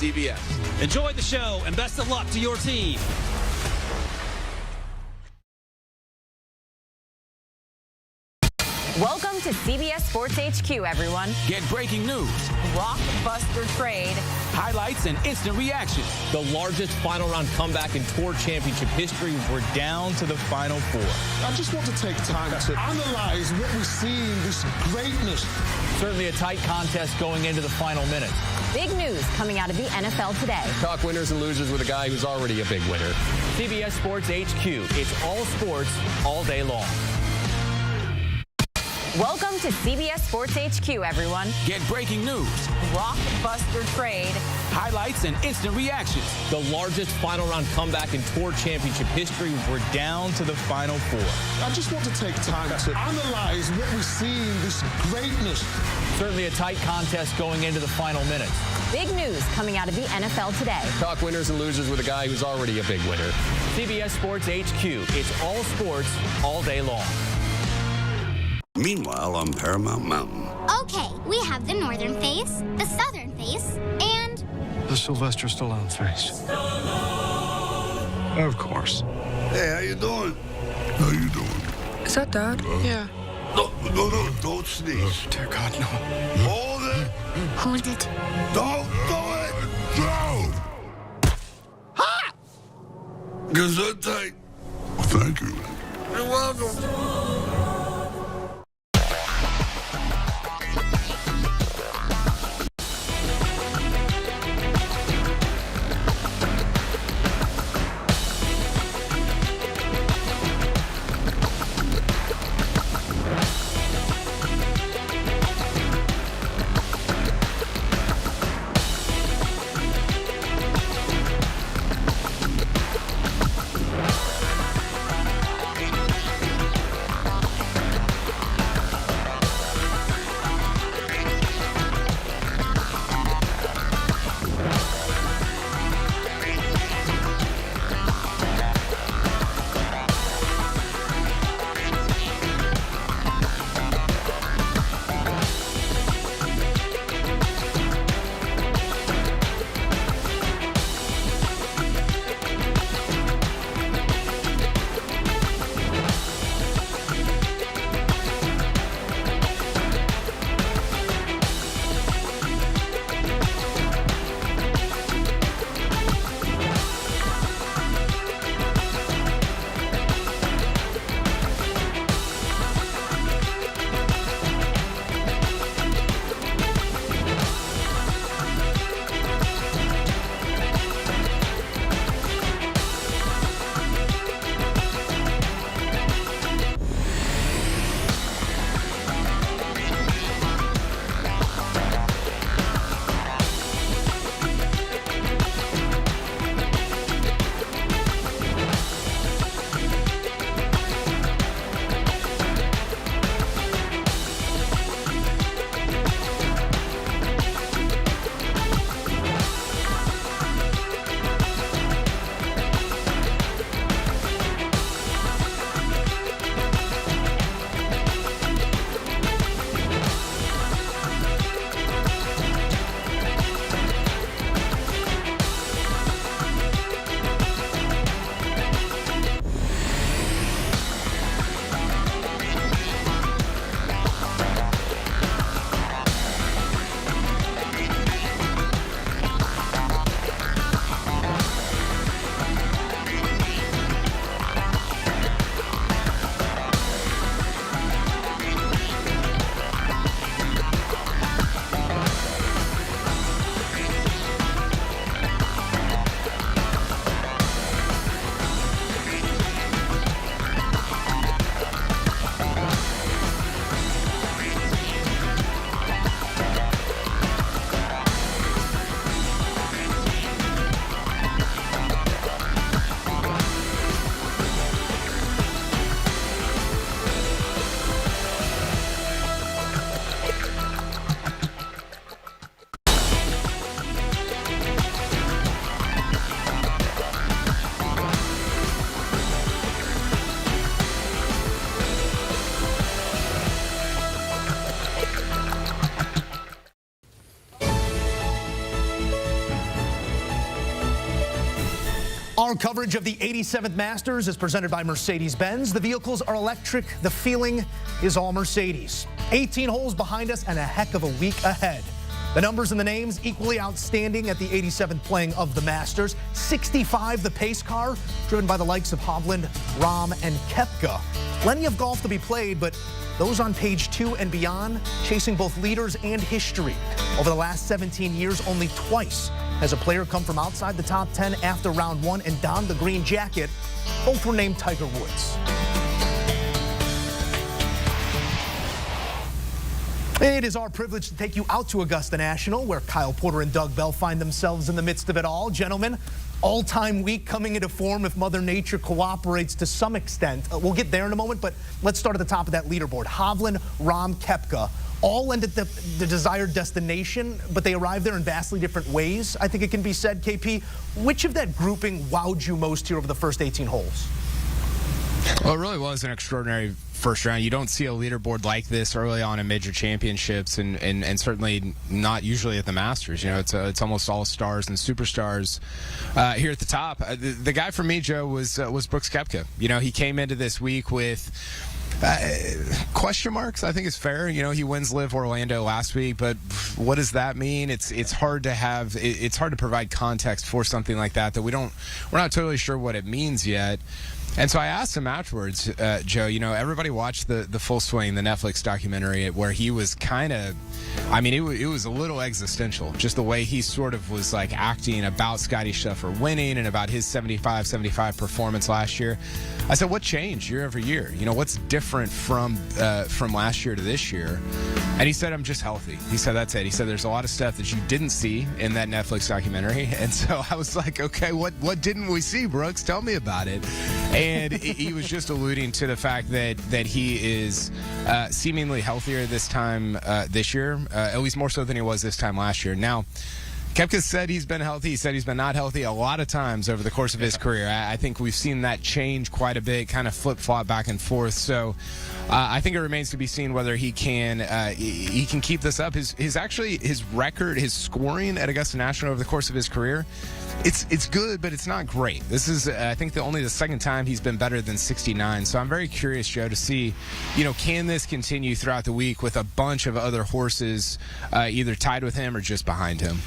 CBS. Enjoy the show and best of luck to your team. Welcome to CBS Sports HQ, everyone. Get breaking news, Blockbuster trade, highlights, and instant reactions. The largest final round comeback in Tour Championship history. We're down to the final four. I just want to take time to analyze what we see in this greatness. Certainly a tight contest going into the final minutes. big news coming out of the NFL today. Talk winners and losers with a guy who's already a big winner. CBS Sports HQ. It's all sports, all day long. Welcome to CBS Sports HQ, everyone. Get breaking news, Blockbuster trade, highlights, and instant reactions. The largest final round comeback in Tour Championship history. We're down to the final four. I just want to take time to analyze what we see in this greatness. Certainly a tight contest going into the final minutes. big news coming out of the NFL today. Talk winners and losers with a guy who's already a big winner. CBS Sports HQ. It's all sports, all day long. Meanwhile, on Paramount Mountain. Okay, we have the northern face, the southern face, and... the Sylvester Stallone face. Of course. Hey, how you doing? How you doing? Is that Dad? Yeah. No, don't sneeze. Oh, dear God, no. Hold it. Hold it. Don't do it. No. Ha! Gesundheit. Thank you. You're welcome. Our coverage of the 87th Masters is presented by Mercedes-Benz. The vehicles are electric. The feeling is all Mercedes. 18 holes behind us and a heck of a week ahead. The numbers and the names equally outstanding at the 87th playing of the Masters. 65, the pace car, driven by the likes of Hovland, Rahm, and Koepka. Plenty of golf to be played, but those on page 2 and beyond, chasing both leaders and history. Over the last 17 years, only twice has a player come from outside the top 10 after round 1 and donned the green jacket. Both were named Tiger Woods. It is our privilege to take you out to Augusta National, where Kyle Porter and Doug Bell find themselves in the midst of it all. Gentlemen, all-time week coming into form if Mother Nature cooperates to some extent. We'll get there in a moment, but let's start at the top of that leaderboard. Hovland, Rahm, Koepka all end at the desired destination, but they arrive there in vastly different ways. I think it can be said, KP, which of that grouping wowed you most here over the first 18 holes? Well, it really was an extraordinary first round. You don't see a leaderboard like this early on in major championships, and certainly not usually at the Masters. You know, it's almost all stars and superstars here at the top. The guy for me, Joe, was Brooks Koepka. You know, he came into this week with question marks, I think is fair. You know, he wins Live Orlando last week, but what does that mean? It's hard to have, it's hard to provide context for something like that we're not totally sure what it means yet. And so I asked him afterwards, Joe, you know, everybody watched the Full Swing, the Netflix documentary, where he was kind of, I mean, it was a little existential, just the way he sort of was like acting about Scottie Scheffler winning and about his 75-75 performance last year. I said, what changed year over year? You know, what's different from last year to this year? And he said, I'm just healthy. He said, that's it. He said, there's a lot of stuff that you didn't see in that Netflix documentary. And so I was like, okay, what didn't we see, Brooks? Tell me about it. And he was just alluding to the fact that he is seemingly healthier this time this year, at least more so than he was this time last year. Now, Koepka said he's been healthy. He said he's been not healthy a lot of times over the course of his career. I think we've seen that change quite a bit, kind of flip-flop back and forth. So I think it remains to be seen whether he can keep this up. His record, his scoring at Augusta National over the course of his career, it's good, but it's not great. This is, I think, only the second time he's been better than 69. So I'm very curious, Joe, to see, you know, can this continue throughout the week with a bunch of other horses either tied with him or just behind him?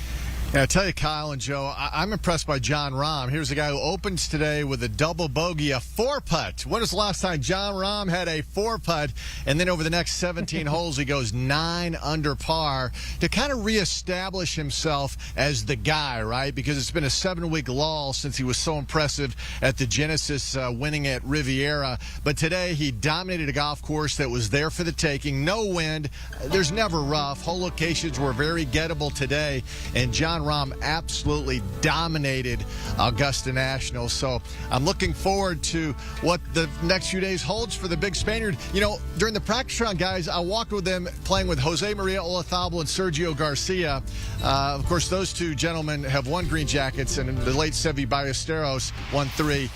Yeah, I tell you, Kyle and Joe, I'm impressed by Jon Rahm. Here's a guy who opens today with a double bogey, a 4-putt. When was the last time Jon Rahm had a 4-putt? And then over the next 17 holes, he goes 9 under par to kind of reestablish himself as the guy, right? Because it's been a 7-week lull since he was so impressive at the Genesis, winning at Riviera. But today, he dominated a golf course that was there for the taking. No wind. There's never rough. Hole locations were very gettable today. And Jon Rahm absolutely dominated Augusta National. So I'm looking forward to what the next few days holds for the big Spaniard. You know, during the practice round, guys, I walked with them playing with Jose Maria Olazabal and Sergio Garcia. Of course, those two gentlemen have won green jackets, and the late Seve Ballesteros won 3.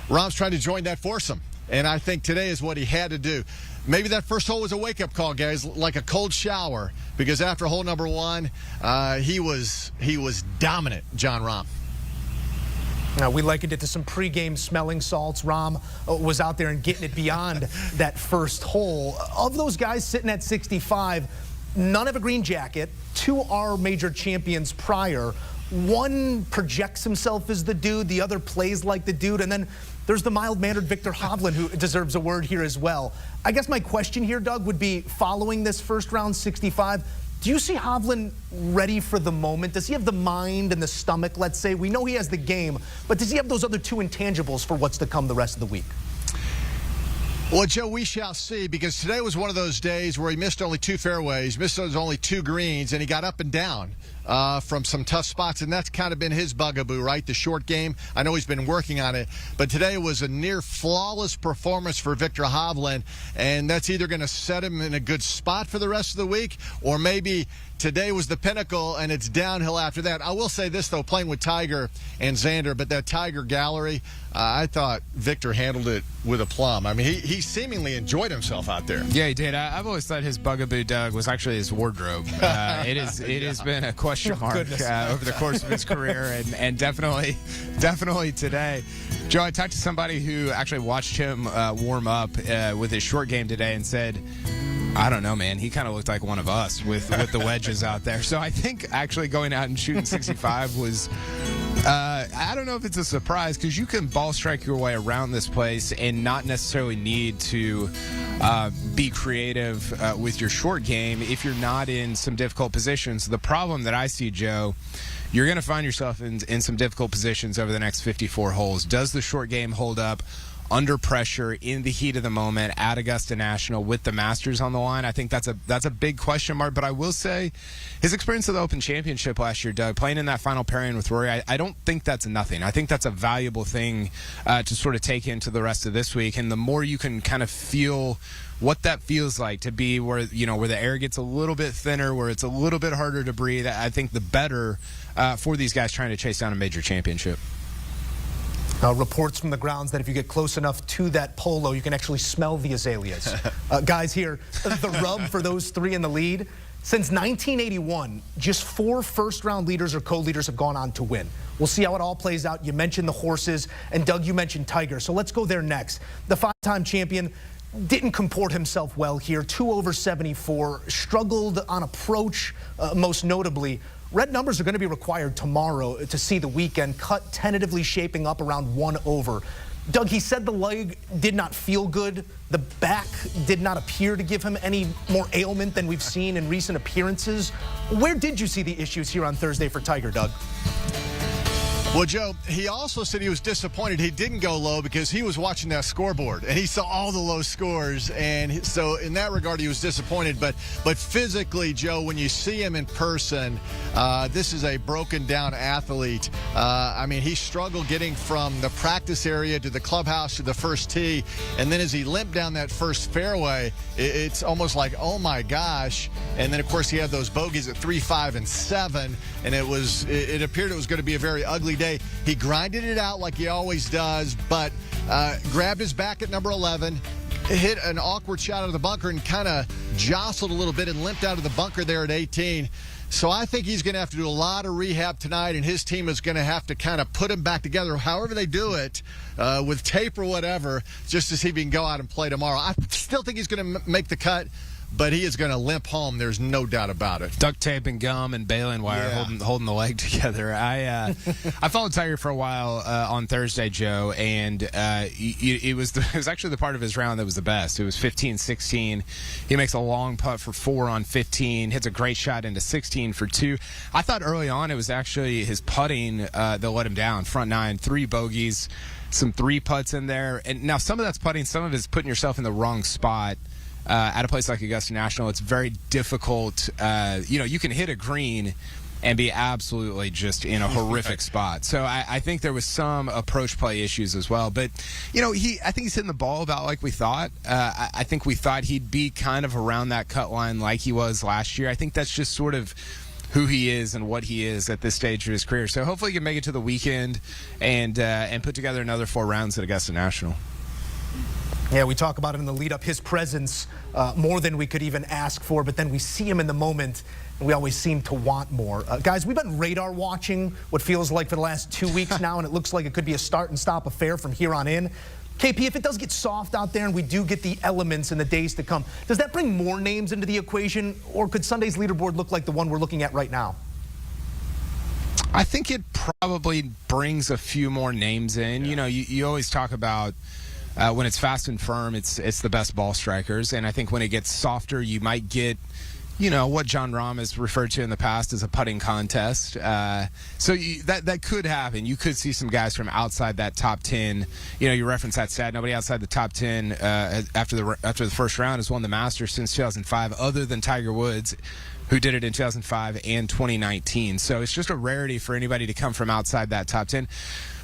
Rahm's trying to join that foursome, and I think today is what he had to do. Maybe that first hole was a wake-up call, guys, like a cold shower, because after hole number 1, he was dominant, Jon Rahm. Now, we likened it to some pregame smelling salts. Rahm was out there and getting it beyond that first hole. Of those guys sitting at 65, none have a green jacket. 2 are major champions prior. One projects himself as the dude, the other plays like the dude, and then there's the mild-mannered Viktor Hovland, who deserves a word here as well. I guess my question here, Doug, would be, following this first round 65, do you see Hovland ready for the moment? Does he have the mind and the stomach, let's say? We know he has the game, but does he have those other 2 intangibles for what's to come the rest of the week? Well, Joe, we shall see, because today was one of those days where he missed only 2 fairways, missed only 2 greens, and he got up and down from some tough spots, and that's kind of been his bugaboo, right? The short game. I know he's been working on it, but today was a near flawless performance for Viktor Hovland, and that's either going to set him in a good spot for the rest of the week, or maybe today was the pinnacle and it's downhill after that. I will say this, though, playing with Tiger and Xander, but that Tiger gallery, I thought Viktor handled it with aplomb. I mean, he seemingly enjoyed himself out there. Yeah, he did. I've always thought his bugaboo, Doug, was actually his wardrobe. It has been a question question mark over the course of his career, and definitely today. Joe, I talked to somebody who actually watched him warm up with his short game today and said, I don't know, man. He kind of looked like one of us with the wedges out there. So I think actually going out and shooting 65 was, I don't know if it's a surprise, because you can ball strike your way around this place and not necessarily need to be creative with your short game if you're not in some difficult positions. The problem that I see, Joe, you're going to find yourself in some difficult positions over the next 54 holes. Does the short game hold up under pressure in the heat of the moment at Augusta National with the Masters on the line? I think that's a big question mark. But I will say his experience of the Open Championship last year, Doug, playing in that final pairing with Rory, I don't think that's nothing. I think that's a valuable thing to sort of take into the rest of this week. And the more you can kind of feel what that feels like to be where the air gets a little bit thinner, where it's a little bit harder to breathe, I think the better for these guys trying to chase down a major championship. Reports from the grounds that if you get close enough to that polo, you can actually smell the azaleas. Guys, here, the rub for those three in the lead. Since 1981, just 4 first-round leaders or co-leaders have gone on to win. We'll see how it all plays out. You mentioned the horses, and Doug, you mentioned Tiger. So let's go there next. The 5-time champion didn't comport himself well here. 2 over 74, struggled on approach, most notably. Red numbers are going to be required tomorrow to see the weekend. Cut tentatively shaping up around 1 over. Doug, he said the leg did not feel good. The back did not appear to give him any more ailment than we've seen in recent appearances. Where did you see the issues here on Thursday for Tiger, Doug? Well, Joe, he also said he was disappointed he didn't go low because he was watching that scoreboard and he saw all the low scores, and so in that regard he was disappointed. But physically, Joe, when you see him in person, this is a broken down athlete. I mean, he struggled getting from the practice area to the clubhouse to the first tee, and then as he limped down that first fairway, it's almost like, oh my gosh. And then of course he had those bogeys at 3, 5, and 7, and it appeared it was going to be a very ugly day. He grinded it out like he always does, but grabbed his back at number 11, hit an awkward shot out of the bunker and kind of jostled a little bit and limped out of the bunker there at 18. So I think he's going to have to do a lot of rehab tonight, and his team is going to have to kind of put him back together, however they do it, with tape or whatever, just to see if he can go out and play tomorrow. I still think he's going to make the cut, but he is going to limp home. There's no doubt about it. Duct tape and gum and baling wire holding the leg together. I followed Tiger for a while on Thursday, Joe, and it was actually the part of his round that was the best. It was 15-16. He makes a long putt for 4 on 15, hits a great shot into 16 for 2. I thought early on it was actually his putting that let him down. Front 9, 3 bogeys, some 3 putts in there. And now some of that's putting, some of it's putting yourself in the wrong spot. At a place like Augusta National, it's very difficult. You can hit a green and be absolutely just in a horrific spot. So I think there was some approach play issues as well. But, I think he's hitting the ball about like we thought. I think we thought he'd be kind of around that cut line like he was last year. I think that's just sort of who he is and what he is at this stage of his career. So hopefully he can make it to the weekend and put together another 4 rounds at Augusta National. Yeah, we talk about him in the lead-up, his presence more than we could even ask for, but then we see him in the moment, and we always seem to want more. Guys, we've been radar watching what feels like for the last 2 weeks now, and it looks like it could be a start-and-stop affair from here on in. KP, if it does get soft out there and we do get the elements in the days to come, does that bring more names into the equation, or could Sunday's leaderboard look like the one we're looking at right now? I think it probably brings a few more names in. Yeah. You always talk about when it's fast and firm, it's the best ball strikers. And I think when it gets softer, you might get, what Jon Rahm has referred to in the past as a putting contest. So that could happen. You could see some guys from outside that top 10. You reference that stat. Nobody outside the top 10 after the first round has won the Masters since 2005, other than Tiger Woods, who did it in 2005 and 2019. So it's just a rarity for anybody to come from outside that top 10.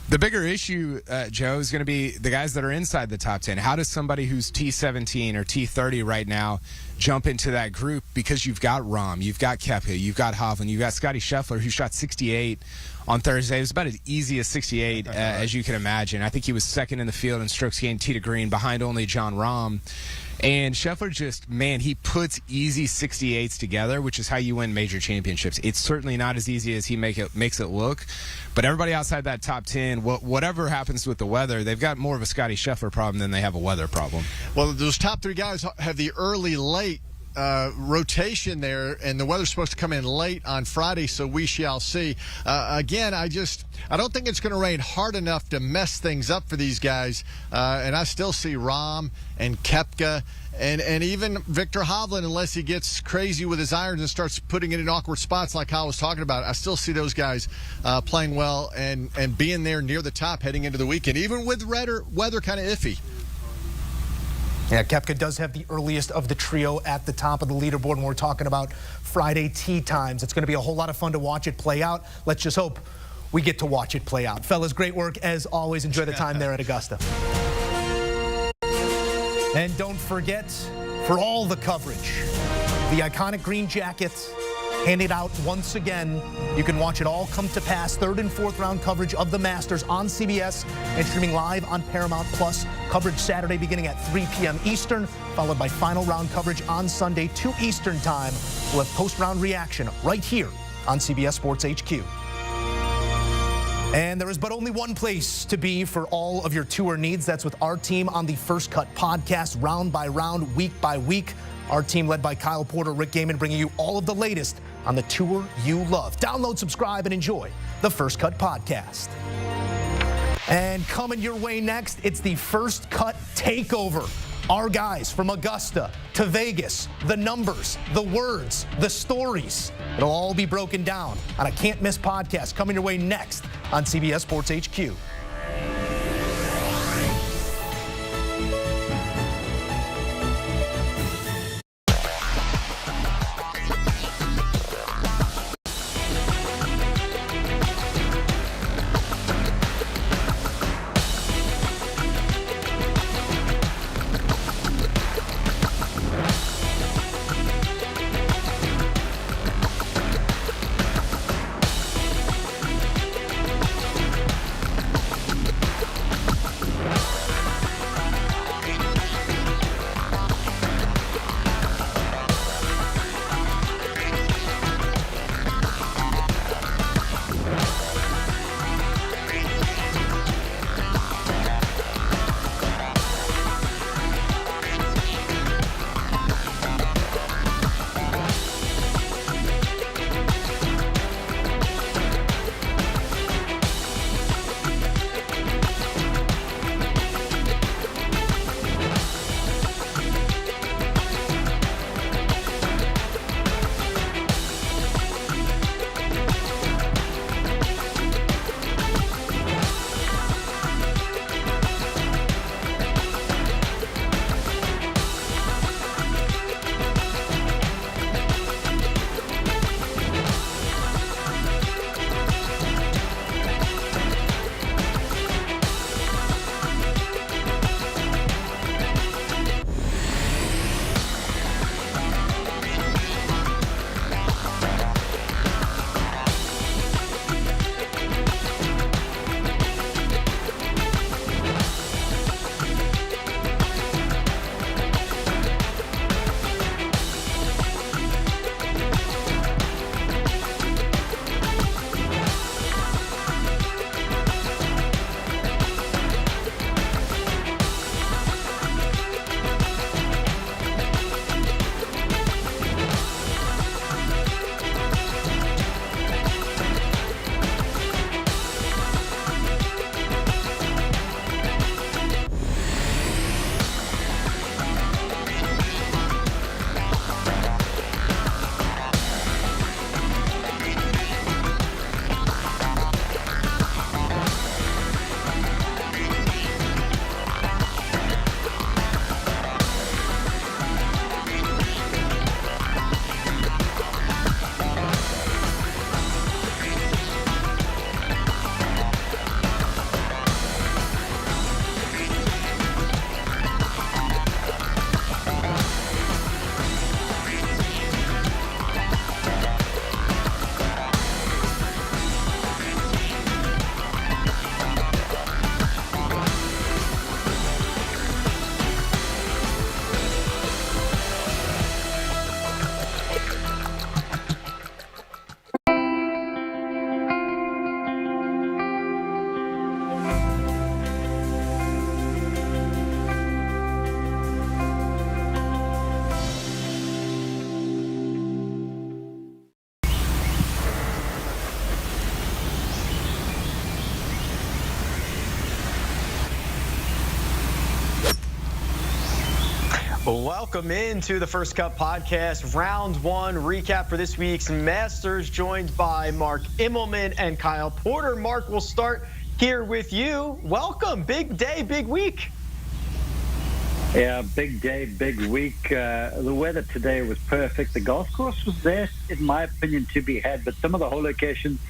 The bigger issue, Joe, is going to be the guys that are inside the top 10. How does somebody who's T17 or T30 right now jump into that group? Because you've got Rahm, you've got Koepka, you've got Hovland, you've got Scottie Scheffler, who shot 68 on Thursday. It was about as easy as 68 as you can imagine. I think he was second in the field in strokes gained tee to green, behind only Jon Rahm. And Scheffler just, man, he puts easy 68s together, which is how you win major championships. It's certainly not as easy as he makes it look. But everybody outside that top 10, whatever happens with the weather, they've got more of a Scottie Scheffler problem than they have a weather problem. Well, those top 3 guys have the early-late rotation there, and the weather's supposed to come in late on Friday, so we shall see. Again, I don't think it's going to rain hard enough to mess things up for these guys, and I still see Rahm and Koepka and even Viktor Hovland, unless he gets crazy with his irons and starts putting it in awkward spots like Kyle was talking about. I still see those guys playing well and being there near the top heading into the weekend, even with weather kind of iffy. Yeah, Koepka does have the earliest of the trio at the top of the leaderboard when we're talking about Friday tee times. It's going to be a whole lot of fun to watch it play out. Let's just hope we get to watch it play out. Fellas, great work as always. Enjoy the time there at Augusta. And don't forget, for all the coverage, the iconic green jacket handed out once again. You can watch it all come to pass. 3rd and 4th round coverage of the Masters on CBS and streaming live on Paramount Plus. Coverage Saturday beginning at 3 p.m. Eastern, followed by final round coverage on Sunday, 2 Eastern time. We'll have post-round reaction right here on CBS Sports HQ. And there is but only one place to be for all of your tour needs. That's with our team on the First Cut podcast, round by round, week by week. Our team led by Kyle Porter, Rick Gehman, bringing you all of the latest on the tour you love. Download, subscribe, and enjoy the First Cut podcast. And coming your way next, it's the First Cut Takeover. Our guys from Augusta to Vegas, the numbers, the words, the stories. It'll all be broken down on a can't-miss podcast coming your way next on CBS Sports HQ. Welcome into the First Cut Podcast, round one recap for this week's Masters, joined by Mark Immelman and Kyle Porter. Mark, we'll start here with you. Welcome. Big day, big week. Yeah, big day, big week. The weather today was perfect. The golf course was there, in my opinion, to be had, but some of the hole locations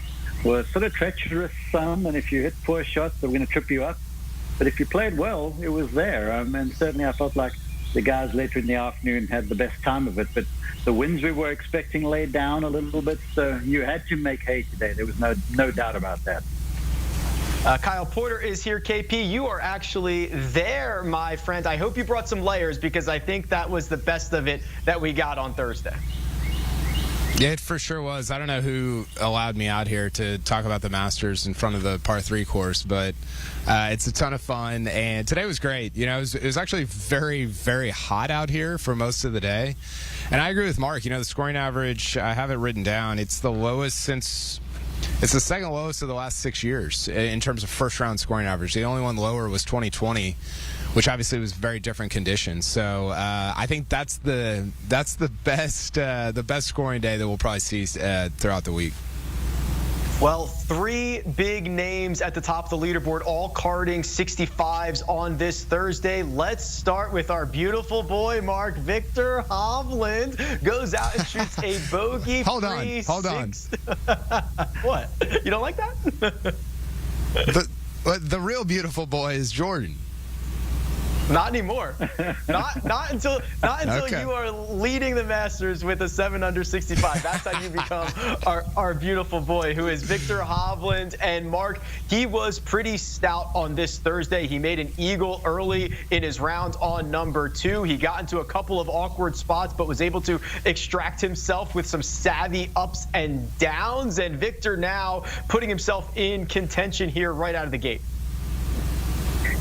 were sort of treacherous, some, and if you hit poor shots, they were going to trip you up. But if you played well, it was there. And certainly I felt like the guys later in the afternoon had the best time of it. But the winds we were expecting laid down a little bit, so you had to make hay today. There was no doubt about that. Kyle Porter is here. KP, you are actually there, my friend. I hope you brought some layers, because I think that was the best of it that we got on Thursday. Yeah, it for sure was. I don't know who allowed me out here to talk about the Masters in front of the par 3 course, but it's a ton of fun, and today was great. You know, it was actually very, very hot out here for most of the day, and I agree with Mark. You know, the scoring average, I have it written down, it's the lowest since... It's the second lowest of the last 6 years in terms of first-round scoring average. The only one lower was 2020, which obviously was very different conditions. So I think that's the best scoring day that we'll probably see throughout the week. Well, 3 big names at the top of the leaderboard, all carding 65s on this Thursday. Let's start with our beautiful boy, Mark. Viktor Hovland goes out and shoots a bogey. Hold on. What? You don't like that? the real beautiful boy is Jordan. Not anymore. Not until Okay. You are leading the Masters with a 7 under 65. That's how you become our beautiful boy, who is Viktor Hovland. And Mark, he was pretty stout on this Thursday. He made an eagle early in his round on number 2. He got into a couple of awkward spots, but was able to extract himself with some savvy ups and downs. And Viktor now putting himself in contention here right out of the gate.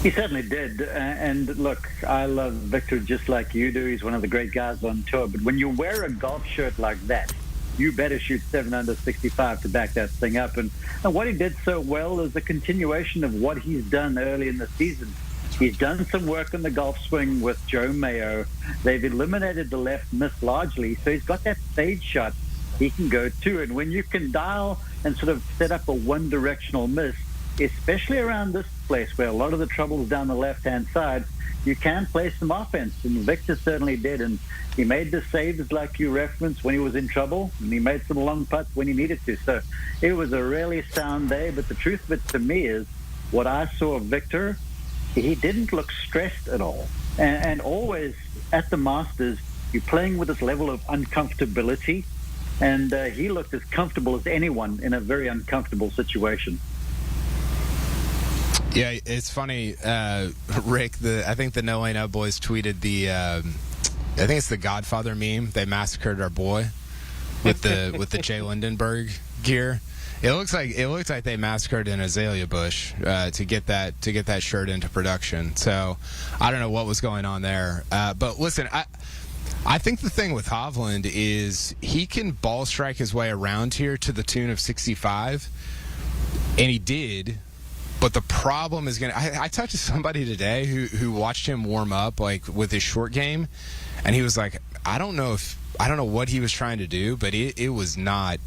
He certainly did. And look, I love Viktor just like you do. He's one of the great guys on tour. But when you wear a golf shirt like that, you better shoot 7 under 65 to back that thing up. And what he did so well is a continuation of what he's done early in the season. He's done some work on the golf swing with Joe Mayo. They've eliminated the left miss largely, so he's got that fade shot he can go to. And when you can dial and sort of set up a one-directional miss, especially around this place where a lot of the trouble is down the left-hand side, you can play some offense, and Viktor certainly did. And he made the saves like you referenced when he was in trouble, and he made some long putts when he needed to. So it was a really sound day, but the truth of it to me is what I saw of Viktor, he didn't look stressed at all. And always at the Masters, you're playing with this level of uncomfortability, and he looked as comfortable as anyone in a very uncomfortable situation. Yeah, it's funny, Rick. I think the No Lane Up boys tweeted I think it's the Godfather meme. They massacred our boy with the Jay Lindenberg gear. It looks like they massacred an azalea bush to get that shirt into production. So I don't know what was going on there. But listen, I think the thing with Hovland is he can ball strike his way around here to the tune of 65, and he did. But the problem is I talked to somebody today who watched him warm up like with his short game, and he was like, I don't know what he was trying to do, but it was not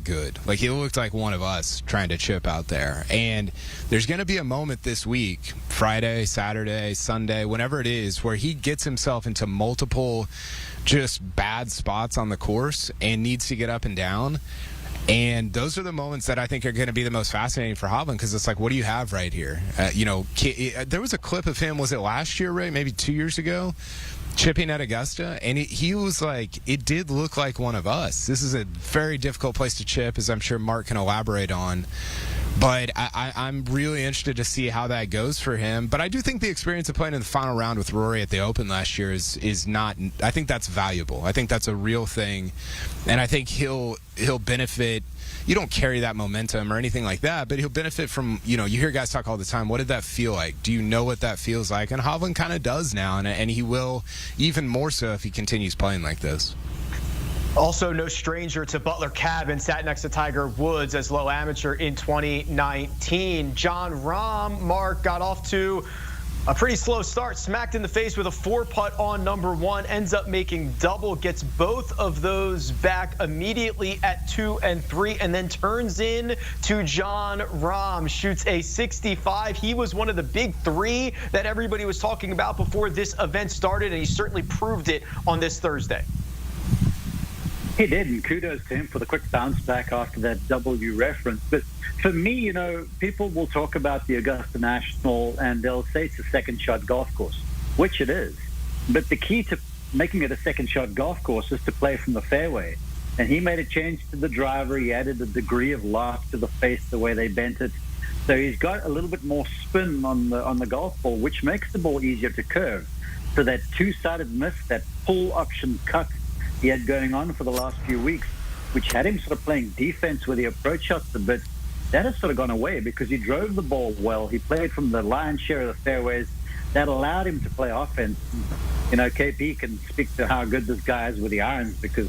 good. Like, he looked like one of us trying to chip out there. And there's going to be a moment this week, Friday, Saturday, Sunday, whenever it is, where he gets himself into multiple just bad spots on the course and needs to get up and down. And those are the moments that I think are going to be the most fascinating for Hovland, because it's like, what do you have right here? There was a clip of him, was it last year, Ray? Maybe 2 years ago, chipping at Augusta, and he was like, it did look like one of us. This is a very difficult place to chip, as I'm sure Mark can elaborate on. But I'm really interested to see how that goes for him. But I do think the experience of playing in the final round with Rory at the Open last year is not. I think that's valuable. I think that's a real thing, and I think he'll benefit. You don't carry that momentum or anything like that, but he'll benefit from, you hear guys talk all the time, what did that feel like? Do you know what that feels like? And Hovland kind of does now, and he will even more so if he continues playing like this. Also, no stranger to Butler Cabin, sat next to Tiger Woods as low amateur in 2019. Jon Rahm, Mark, got off to A pretty slow start, smacked in the face with a 4-putt on number 1, ends up making double, gets both of those back immediately at 2 and 3, and then turns in to Jon Rahm, shoots a 65. He was one of the big 3 that everybody was talking about before this event started, and he certainly proved it on this Thursday. He did, and kudos to him for the quick bounce back after that double you referenced. But for me, people will talk about the Augusta National and they'll say it's a second shot golf course, which it is. But the key to making it a second shot golf course is to play from the fairway. And he made a change to the driver. He added a degree of lock to the face, the way they bent it. So he's got a little bit more spin on the golf ball, which makes the ball easier to curve. So that two-sided miss, that pull option cut he had going on for the last few weeks, which had him sort of playing defense with the approach shots a bit, that has sort of gone away because he drove the ball well. He played from the lion's share of the fairways. That allowed him to play offense. KP can speak to how good this guy is with the irons because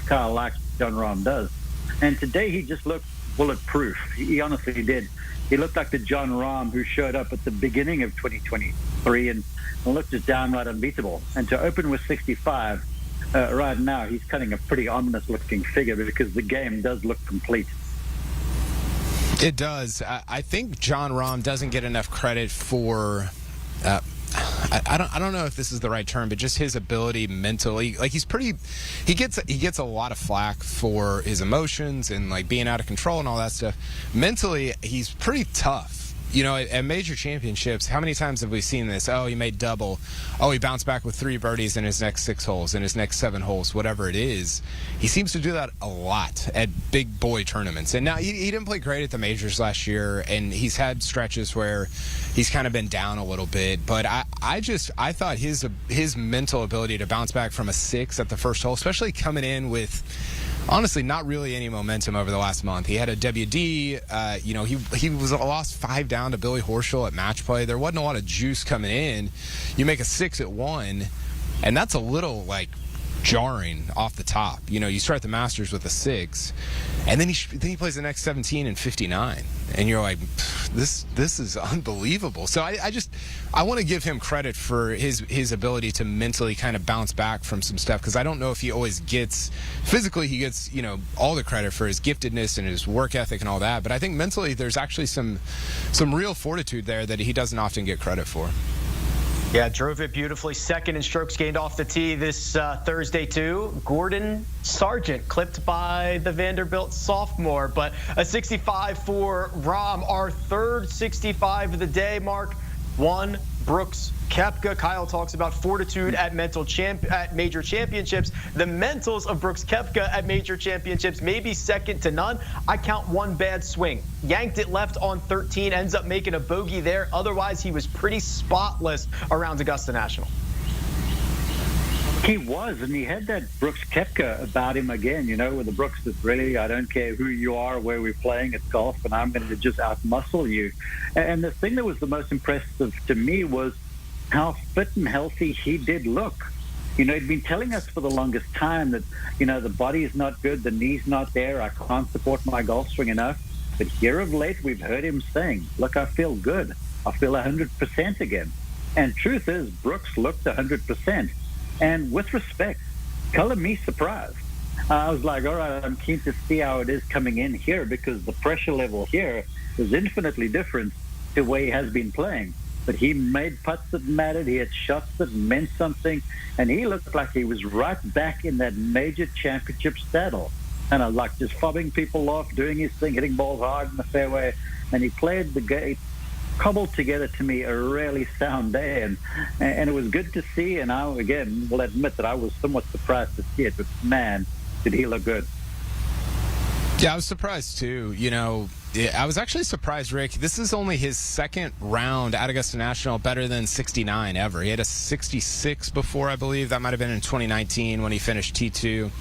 Kyle likes what Jon Rahm does. And today he just looked bulletproof. He honestly did. He looked like the Jon Rahm who showed up at the beginning of 2023 and looked just downright unbeatable. And to open with 65, right now, he's cutting a pretty ominous-looking figure because the game does look complete. It does. I think Jon Rahm doesn't get enough credit for. I don't know if this is the right term, but just his ability mentally. Like he gets a lot of flack for his emotions and like being out of control and all that stuff. Mentally, he's pretty tough. At major championships, how many times have we seen this? Oh, he made double. Oh, he bounced back with 3 birdies in his next 6 holes, in his next 7 holes, whatever it is. He seems to do that a lot at big boy tournaments. And now he didn't play great at the majors last year, and he's had stretches where he's kind of been down a little bit. But I thought his mental ability to bounce back from a 6 at the first hole, especially coming in with honestly not really any momentum over the last month. He had a WD. He was lost 5 down to Billy Horschel at match play. There wasn't a lot of juice coming in. You make a 6 at 1, and that's a little jarring off the top. You start the Masters with a 6, and then he plays the next 17 and 59, and you're like, this is unbelievable. So I want to give him credit for his ability to mentally kind of bounce back from some stuff, because I don't know if he always gets physically. He gets all the credit for his giftedness and his work ethic and all that, but I think mentally there's actually some real fortitude there that he doesn't often get credit for. Yeah, drove it beautifully. Second in strokes gained off the tee this Thursday, too. Gordon Sargent, clipped by the Vanderbilt sophomore. But a 65 for Rahm, our third 65 of the day, Mark. 1, Brooks Koepka. Kyle talks about fortitude at major championships. The mentals of Brooks Koepka at major championships may be second to none. I count 1 bad swing. Yanked it left on 13, ends up making a bogey there. Otherwise, he was pretty spotless around Augusta National. He was, and he had that Brooks Koepka about him again, with the Brooks that really, I don't care who you are, where we're playing, it's golf, and I'm going to just out-muscle you. And the thing that was the most impressive to me was how fit and healthy he did look. He'd been telling us for the longest time that, the body's not good, the knee's not there, I can't support my golf swing enough. But here of late, we've heard him saying, look, I feel good. I feel 100% again. And truth is, Brooks looked 100%. And with respect, color me surprised. I was like, all right, I'm keen to see how it is coming in here because the pressure level here is infinitely different to where he has been playing. But he made putts that mattered. He had shots that meant something. And he looked like he was right back in that major championship saddle. And I was like just fobbing people off, doing his thing, hitting balls hard in the fairway. And he played the game, cobbled together to me a really sound day. And it was good to see. And I, again, will admit that I was somewhat surprised to see it. But, man, did he look good. Yeah, I was surprised, too. I was actually surprised, Rick. This is only his second round at Augusta National better than 69 ever. He had a 66 before, I believe. That might have been in 2019 when he finished T2.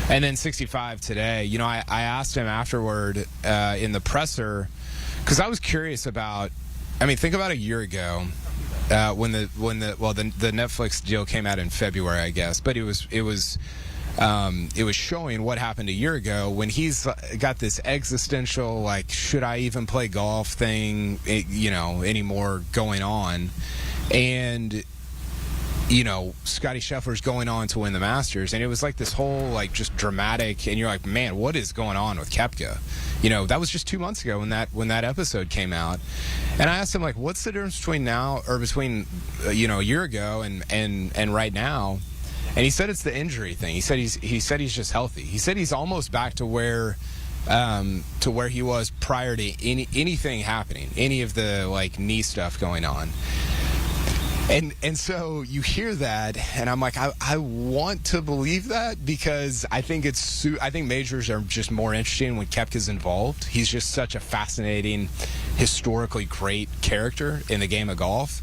And then 65 today. I asked him afterward in the presser, because I was curious about, think about a year ago when the Netflix deal came out in February, I guess. But it was showing what happened a year ago when he's got this existential, should I even play golf thing, anymore going on. And you know, Scottie Scheffler's going on to win the Masters, and it was like this whole like just dramatic, and you're like, man, what is going on with Koepka? You know, that was just 2 months ago when that episode came out, and I asked him like, what's the difference between now or between you know, a year ago and right now? And he said it's the injury thing. He said he's just healthy. He said he's almost back to where he was prior to anything happening, any of the like knee stuff going on. And so you hear that, and I'm like, I want to believe that, because I think majors are just more interesting when Koepka's involved. He's just such a fascinating, historically great character in the game of golf.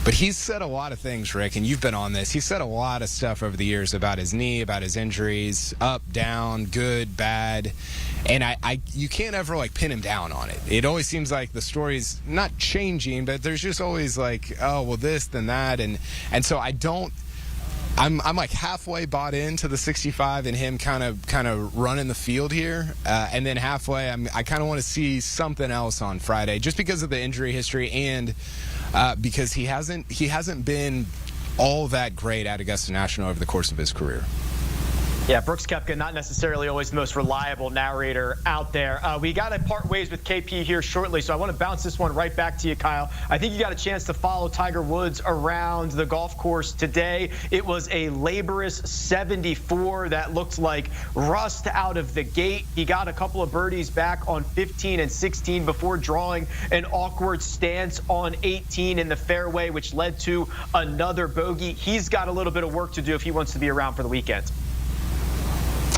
But he's said a lot of things, Rick, and you've been on this. He's said a lot of stuff over the years about his knee, about his injuries, up, down, good, bad. And you can't ever like pin him down on it. It always seems like the story's not changing, but there's just always like, oh, well, this, then that. And so I'm like halfway bought into the 65 and him kind of running the field here, and then halfway I kind of want to see something else on Friday, just because of the injury history and because he hasn't been all that great at Augusta National over the course of his career. Yeah, Brooks Koepka, not necessarily always the most reliable narrator out there. We got to part ways with KP here shortly, so I want to bounce this one right back to you, Kyle. I think you got a chance to follow Tiger Woods around the golf course today. It was a laborious 74 that looked like rust out of the gate. He got a couple of birdies back on 15 and 16 before drawing an awkward stance on 18 in the fairway, which led to another bogey. He's got a little bit of work to do if he wants to be around for the weekend.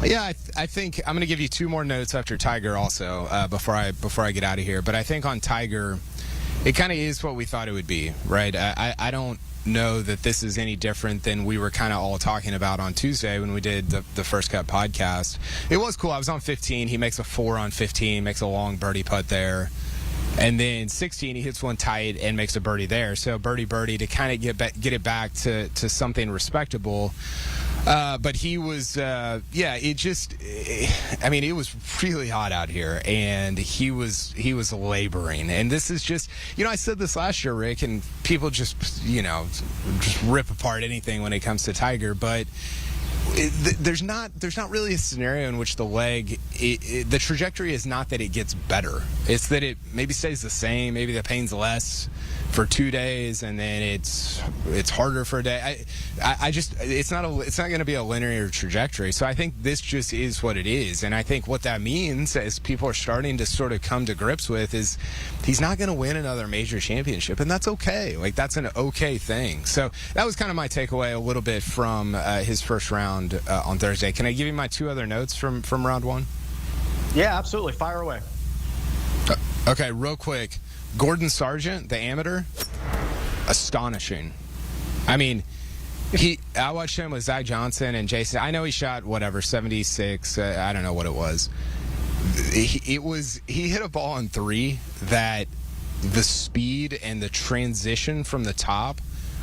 Yeah, I think I'm going to give you two more notes after Tiger also before I get out of here. But I think on Tiger, it kind of is what we thought it would be, right? I don't know that this is any different than we were kind of all talking about on Tuesday when we did the First Cut podcast. It was cool. I was on 15. He makes a 4 on 15, makes a long birdie putt there. And then 16, he hits one tight and makes a birdie there. So birdie to kind of get it back to something respectable. But he was, it was really hot out here, and he was laboring. And this is just, I said this last year, Rick, and people just rip apart anything when it comes to Tiger, but there's not really a scenario in which the leg, the trajectory is not that it gets better. It's that it maybe stays the same. Maybe the pain's less for 2 days, and then it's harder for a day. It's not going to be a linear trajectory. So I think this just is what it is, and I think what that means, as people are starting to sort of come to grips with, is he's not going to win another major championship, and that's okay. Like, that's an okay thing. So that was kind of my takeaway a little bit from his first round on Thursday. Can I give you my two other notes from round one? Yeah, absolutely. Fire away. Okay, real quick. Gordon Sargent, the amateur, astonishing. I mean, I watched him with Zach Johnson and Jason. I know he shot 76. I don't know what it was. He hit a ball on 3 that the speed and the transition from the top,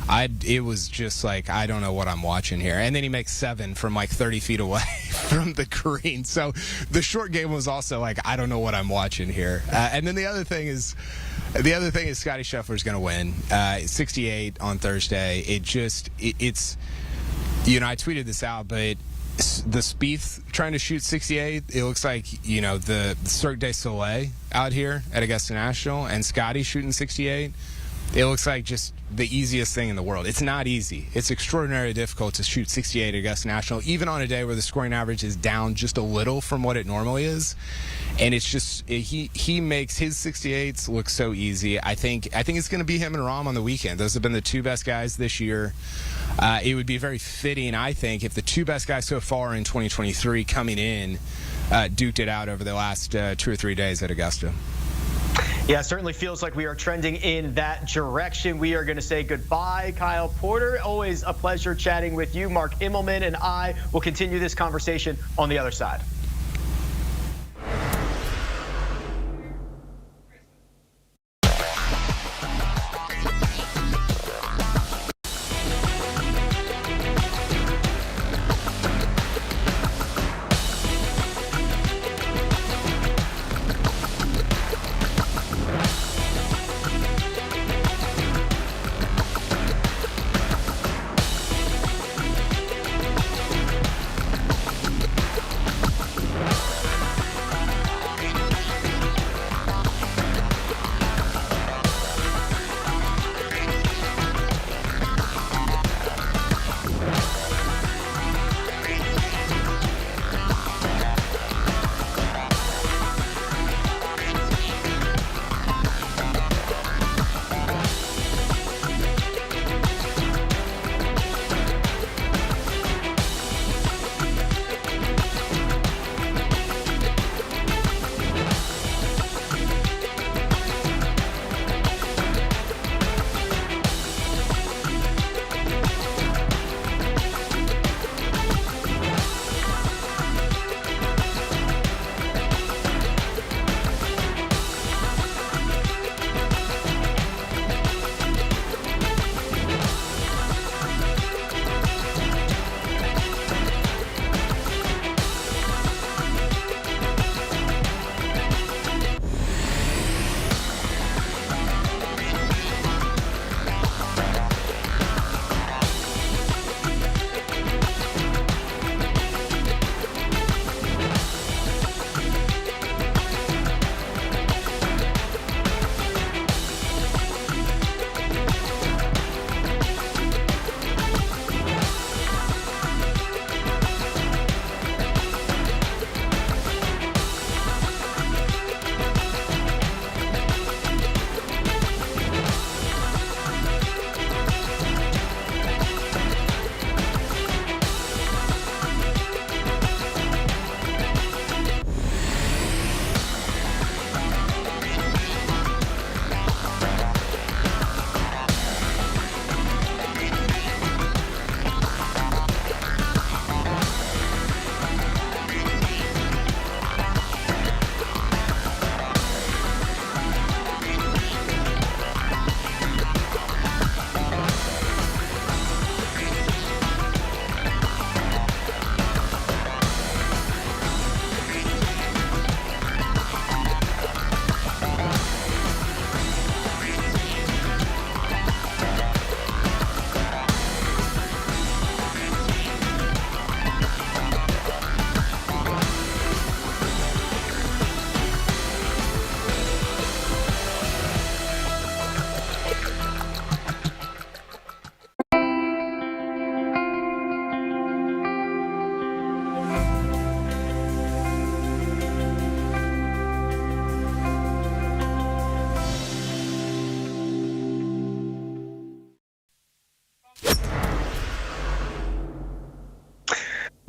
it was just like, I don't know what I'm watching here. And then he makes 7 from like 30 feet away from the green. So the short game was also like, I don't know what I'm watching here. And then the other thing is Scottie Scheffler's going to win. 68 on Thursday. It's I tweeted this out, but the Spieth trying to shoot 68, it looks like, the Cirque du Soleil out here at Augusta National, and Scottie shooting 68. It looks like just the easiest thing in the world. It's not easy. It's extraordinarily difficult to shoot 68 at Augusta National, even on a day where the scoring average is down just a little from what it normally is. And it's just, he makes his 68s look so easy. I think it's going to be him and Rahm on the weekend. Those have been the two best guys this year. It would be very fitting, I think, if the two best guys so far in 2023 coming in duked it out over the last 2 or 3 days at Augusta. Yeah, it certainly feels like we are trending in that direction. We are going to say goodbye, Kyle Porter. Always a pleasure chatting with you. Mark Immelman and I will continue this conversation on the other side.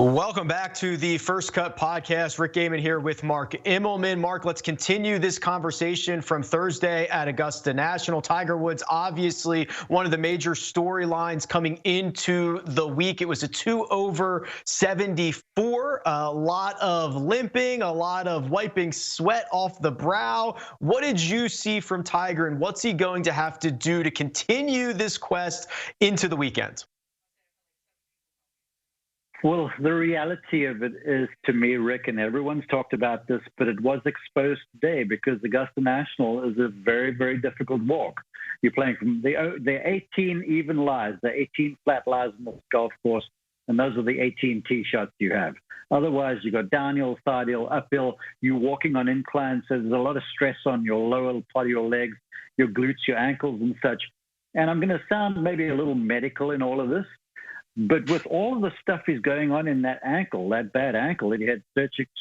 Welcome back to the First Cut podcast. Rick Gehman here with Mark Immelman. Mark, let's continue this conversation from Thursday at Augusta National. Tiger Woods, obviously one of the major storylines coming into the week. It was a 2 over 74. A lot of limping, a lot of wiping sweat off the brow. What did you see from Tiger, and what's he going to have to do to continue this quest into the weekend? Well, the reality of it is, to me, Rick, and everyone's talked about this, but it was exposed today because Augusta National is a very, very difficult walk. You're playing from there are 18 even lies, there are 18 flat lies on this golf course, and those are the 18 tee shots you have. Otherwise, you got downhill, sidehill, uphill. You're walking on inclines, so there's a lot of stress on your lower part of your legs, your glutes, your ankles, and such. And I'm going to sound maybe a little medical in all of this, but with all of the stuff is going on in that ankle, that bad ankle that he had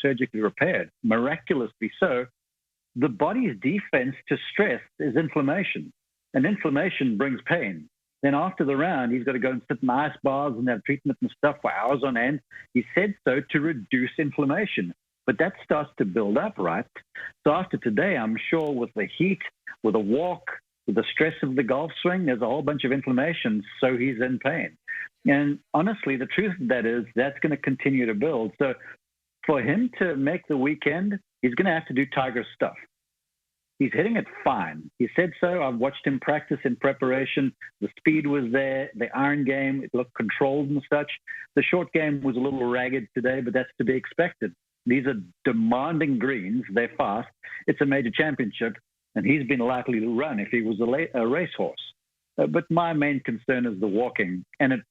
surgically repaired, miraculously so, the body's defense to stress is inflammation. And inflammation brings pain. Then after the round, he's got to go and sit in ice bars and have treatment and stuff for hours on end. He said so to reduce inflammation. But that starts to build up, right? So after today, I'm sure with the heat, with the walk, with the stress of the golf swing, there's a whole bunch of inflammation, so he's in pain. And honestly, the truth of that is that's going to continue to build. So for him to make the weekend, he's going to have to do Tiger stuff. He's hitting it fine. He said so. I've watched him practice in preparation. The speed was there. The iron game, it looked controlled and such. The short game was a little ragged today, but that's to be expected. These are demanding greens. They're fast. It's a major championship, and he's been likely to run if he was a racehorse. But my main concern is the walking, and it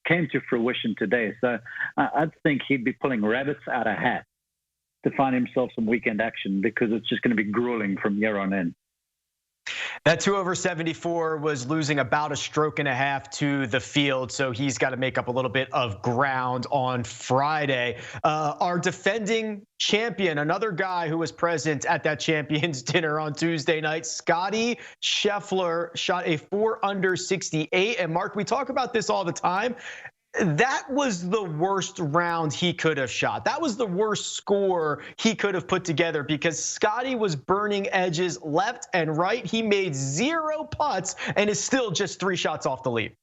came to fruition today. So I think he'd be pulling rabbits out of hats to find himself some weekend action because it's just going to be grueling from here on in. That 2 over 74 was losing about a stroke and a half to the field, so he's got to make up a little bit of ground on Friday. Our defending champion, another guy who was present at that champions dinner on Tuesday night, Scottie Scheffler, shot a 4 under 68. And Mark, we talk about this all the time. That was the worst round he could have shot. That was the worst score he could have put together because Scottie was burning edges left and right. He made 0 putts and is still just 3 shots off the lead.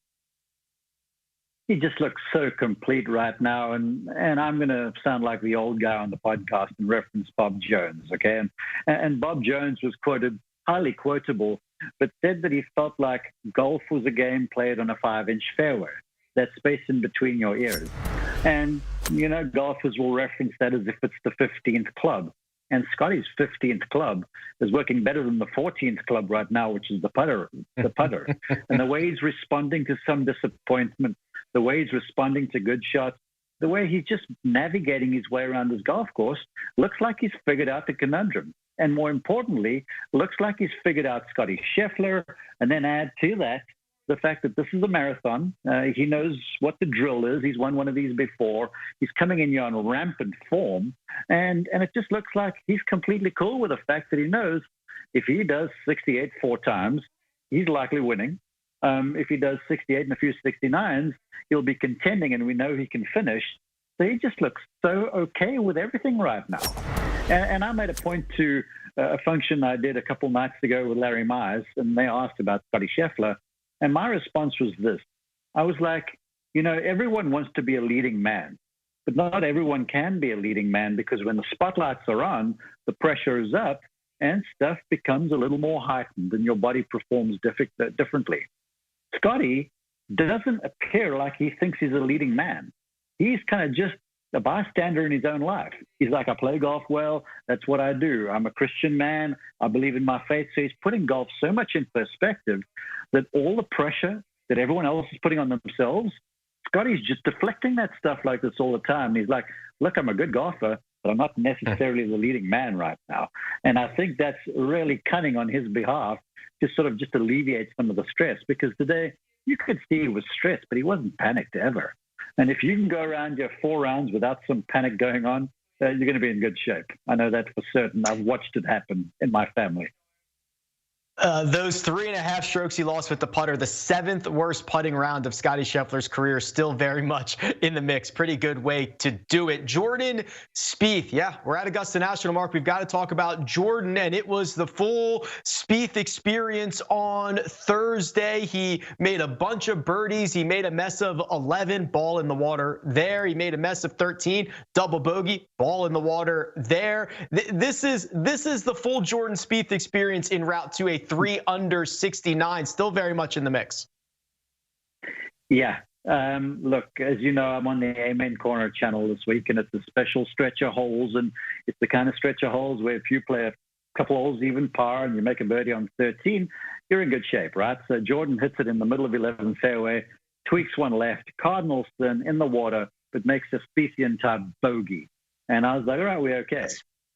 He just looks so complete right now. And I'm going to sound like the old guy on the podcast and reference Bob Jones, okay? And Bob Jones was quoted, highly quotable, but said that he felt like golf was a game played on a 5-inch fairway. That space in between your ears. And, you know, golfers will reference that as if it's the 15th club. And Scottie's 15th club is working better than the 14th club right now, which is the putter. And the way he's responding to some disappointment, the way he's responding to good shots, the way he's just navigating his way around this golf course, looks like he's figured out the conundrum. And more importantly, looks like he's figured out Scottie Scheffler, and then add to that the fact that this is a marathon. He knows what the drill is. He's won one of these before. He's coming in here on rampant form. And it just looks like he's completely cool with the fact that he knows if he does 68 4 times, he's likely winning. If he does 68 and a few 69s, he'll be contending, and we know he can finish. So he just looks so okay with everything right now. And I made a point to a function I did a couple nights ago with Larry Myers, and they asked about Scottie Scheffler. And my response was this. I was like, you know, everyone wants to be a leading man, but not everyone can be a leading man because when the spotlights are on, the pressure is up and stuff becomes a little more heightened and your body performs differently. Scottie doesn't appear like he thinks he's a leading man. He's kind of just a bystander in his own life. He's like, I play golf well. That's what I do. I'm a Christian man. I believe in my faith. So he's putting golf so much in perspective that all the pressure that everyone else is putting on themselves, Scottie's just deflecting that stuff like this all the time. He's like, look, I'm a good golfer, but I'm not necessarily the leading man right now. And I think that's really cunning on his behalf to sort of just alleviate some of the stress, because today you could see he was stressed, but he wasn't panicked ever. And if you can go around your 4 rounds without some panic going on, you're going to be in good shape. I know that for certain. I've watched it happen in my family. Those 3.5 strokes he lost with the putter, the 7th worst putting round of Scottie Scheffler's career, still very much in the mix. Pretty good way to do it. Jordan Spieth, yeah, we're at Augusta National, Mark. We've got to talk about Jordan, and it was the full Spieth experience on Thursday. He made a bunch of birdies. He made a mess of 11, ball in the water there. He made a mess of 13, double bogey, ball in the water there. This is the full Jordan Spieth experience en route to a 3 under 69, still very much in the mix. Yeah. Look, as you know, I'm on the Amen Corner channel this week, and it's a special stretch of holes, and it's the kind of stretch of holes where if you play a couple holes even par and you make a birdie on 13, you're in good shape, right? So Jordan hits it in the middle of 11 fairway, tweaks one left, cardinal spin in the water, but makes a Spiethian type bogey. And I was like, all right, we're okay.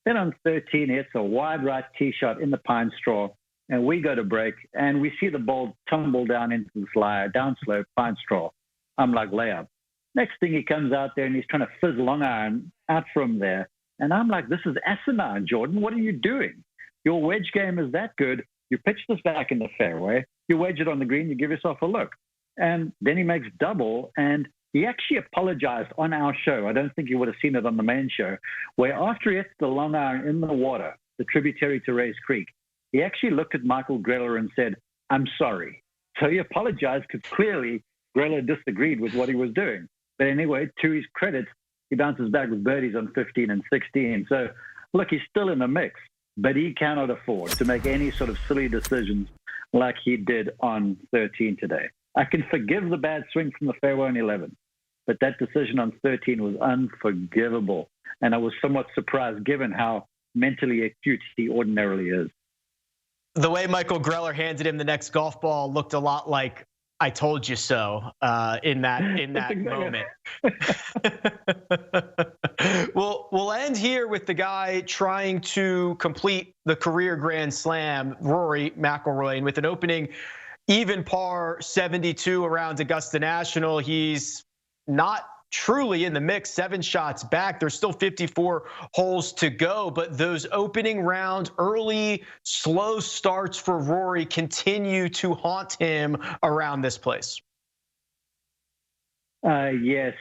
Then on 13, he hits a wide right tee shot in the pine straw, and we go to break, and we see the ball tumble down into the slide, downslope, pine straw. I'm like, layup. Next thing, he comes out there, and he's trying to fizz long iron out from there. And I'm like, this is asinine, Jordan. What are you doing? Your wedge game is that good. You pitch this back in the fairway. You wedge it on the green. You give yourself a look. And then he makes double, and he actually apologized on our show. I don't think you would have seen it on the main show, where after he hits the long iron in the water, the tributary to Rays Creek, he actually looked at Michael Greller and said, I'm sorry. So he apologized because clearly Greller disagreed with what he was doing. But anyway, to his credit, he bounces back with birdies on 15 and 16. So, look, he's still in the mix, but he cannot afford to make any sort of silly decisions like he did on 13 today. I can forgive the bad swing from the fairway on 11, but that decision on 13 was unforgivable. And I was somewhat surprised given how mentally acute he ordinarily is. The way Michael Greller handed him the next golf ball looked a lot like "I told you so" in that moment. We'll end here with the guy trying to complete the career Grand Slam, Rory McIlroy, and with an opening even par 72 around Augusta National, he's not truly in the mix, 7 shots back. There's still 54 holes to go, but those opening round early slow starts for Rory continue to haunt him around this place. Yes,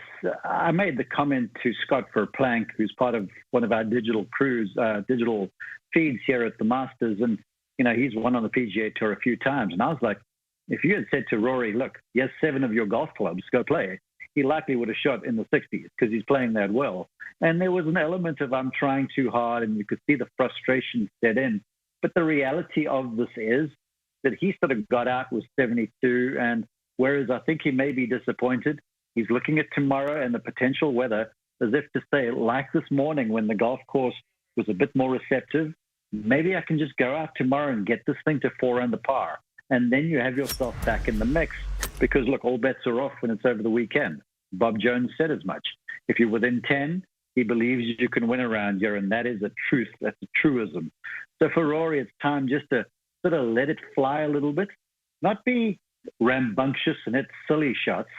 I made the comment to Scott Verplank, who's part of one of our digital crews, digital feeds here at the Masters, and he's won on the PGA Tour a few times. And I was like, if you had said to Rory, look, he has 7 of your golf clubs, go play, he likely would have shot in the 60s because he's playing that well. And there was an element of I'm trying too hard, and you could see the frustration set in. But the reality of this is that he sort of got out with 72, and whereas I think he may be disappointed, he's looking at tomorrow and the potential weather as if to say, like this morning when the golf course was a bit more receptive, maybe I can just go out tomorrow and get this thing to 4 under par. And then you have yourself back in the mix because, look, all bets are off when it's over the weekend. Bob Jones said as much. If you're within 10, he believes you can win around here, and that is a truth. That's a truism. So for Rory, it's time just to sort of let it fly a little bit, not be rambunctious and hit silly shots,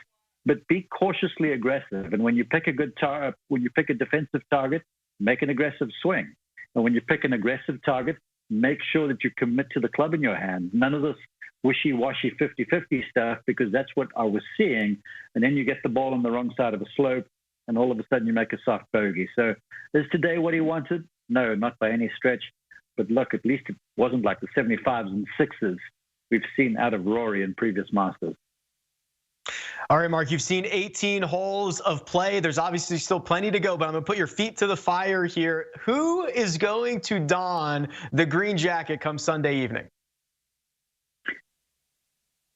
but be cautiously aggressive. And when you pick a when you pick a defensive target, make an aggressive swing. And when you pick an aggressive target, make sure that you commit to the club in your hand. None of this wishy-washy 50-50 stuff, because that's what I was seeing. And then you get the ball on the wrong side of a slope, and all of a sudden you make a soft bogey. So is today what he wanted? No, not by any stretch. But look, at least it wasn't like the 75s and 6s we've seen out of Rory in previous Masters. All right, Mark, you've seen 18 holes of play. There's obviously still plenty to go, but I'm going to put your feet to the fire here. Who is going to don the green jacket come Sunday evening?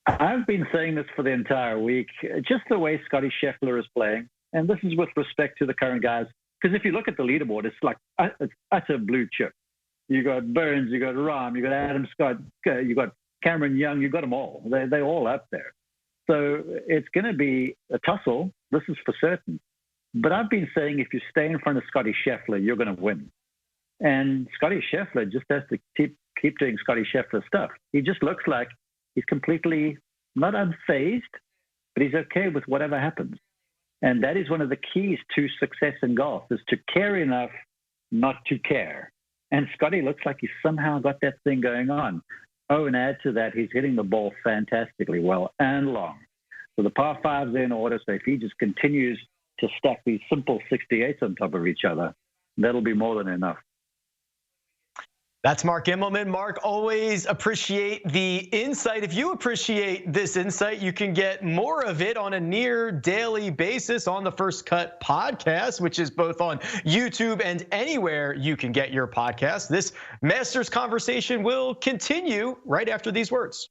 I've been saying this for the entire week, just the way Scottie Scheffler is playing. And this is with respect to the current guys. Because if you look at the leaderboard, it's like it's utter blue chip. You got Burns, you got Rahm, you got Adam Scott, you got Cameron Young, you got them all. They're all up there. So it's going to be a tussle. This is for certain. But I've been saying if you stay in front of Scottie Scheffler, you're going to win. And Scottie Scheffler just has to keep doing Scottie Scheffler stuff. He just looks like he's completely not unfazed, but he's okay with whatever happens. And that is one of the keys to success in golf, is to care enough not to care. And Scottie looks like he's somehow got that thing going on. Oh, and add to that, he's hitting the ball fantastically well and long. So the par fives are in order. So if he just continues to stack these simple 68s on top of each other, that'll be more than enough. That's Mark Immelman. Mark, always appreciate the insight. If you appreciate this insight, you can get more of it on a near daily basis on the First Cut podcast, which is both on YouTube and anywhere you can get your podcast. This Masters conversation will continue right after these words.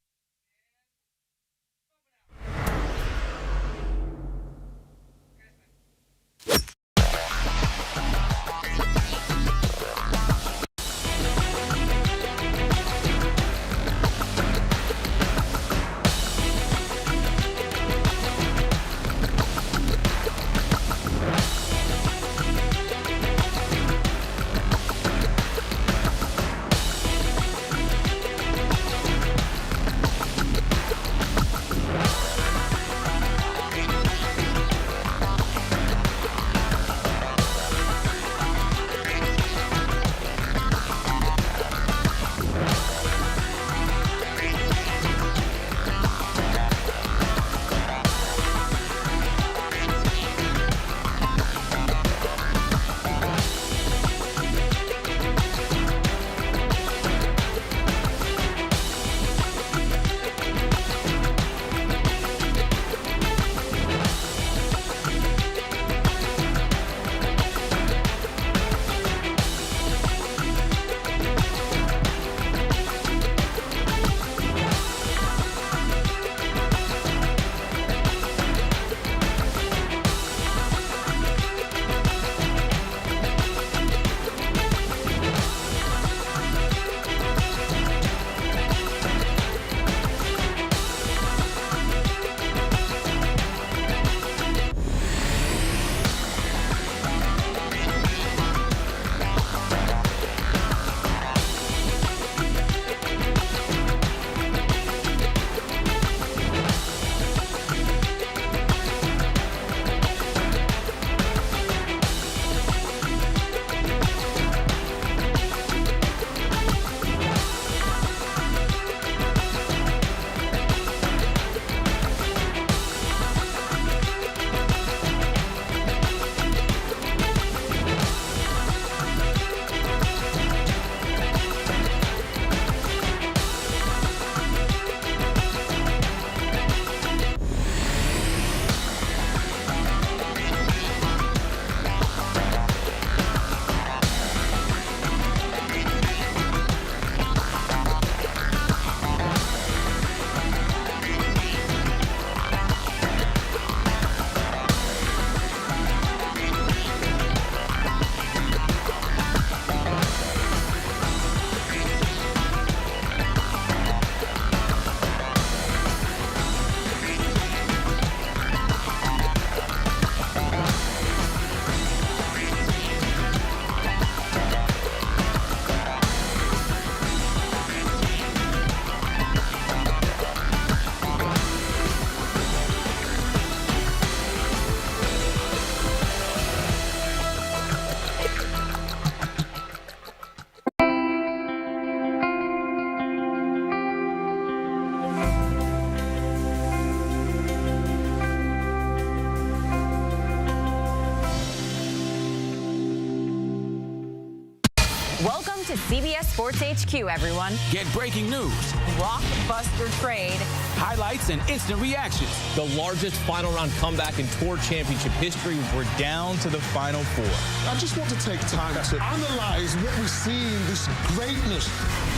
Welcome to CBS Sports HQ, everyone. Get breaking news, Blockbuster trade, highlights, and instant reactions. The largest final round comeback in Tour Championship history. We're down to the final four. I just want to take time to analyze what we see in this greatness.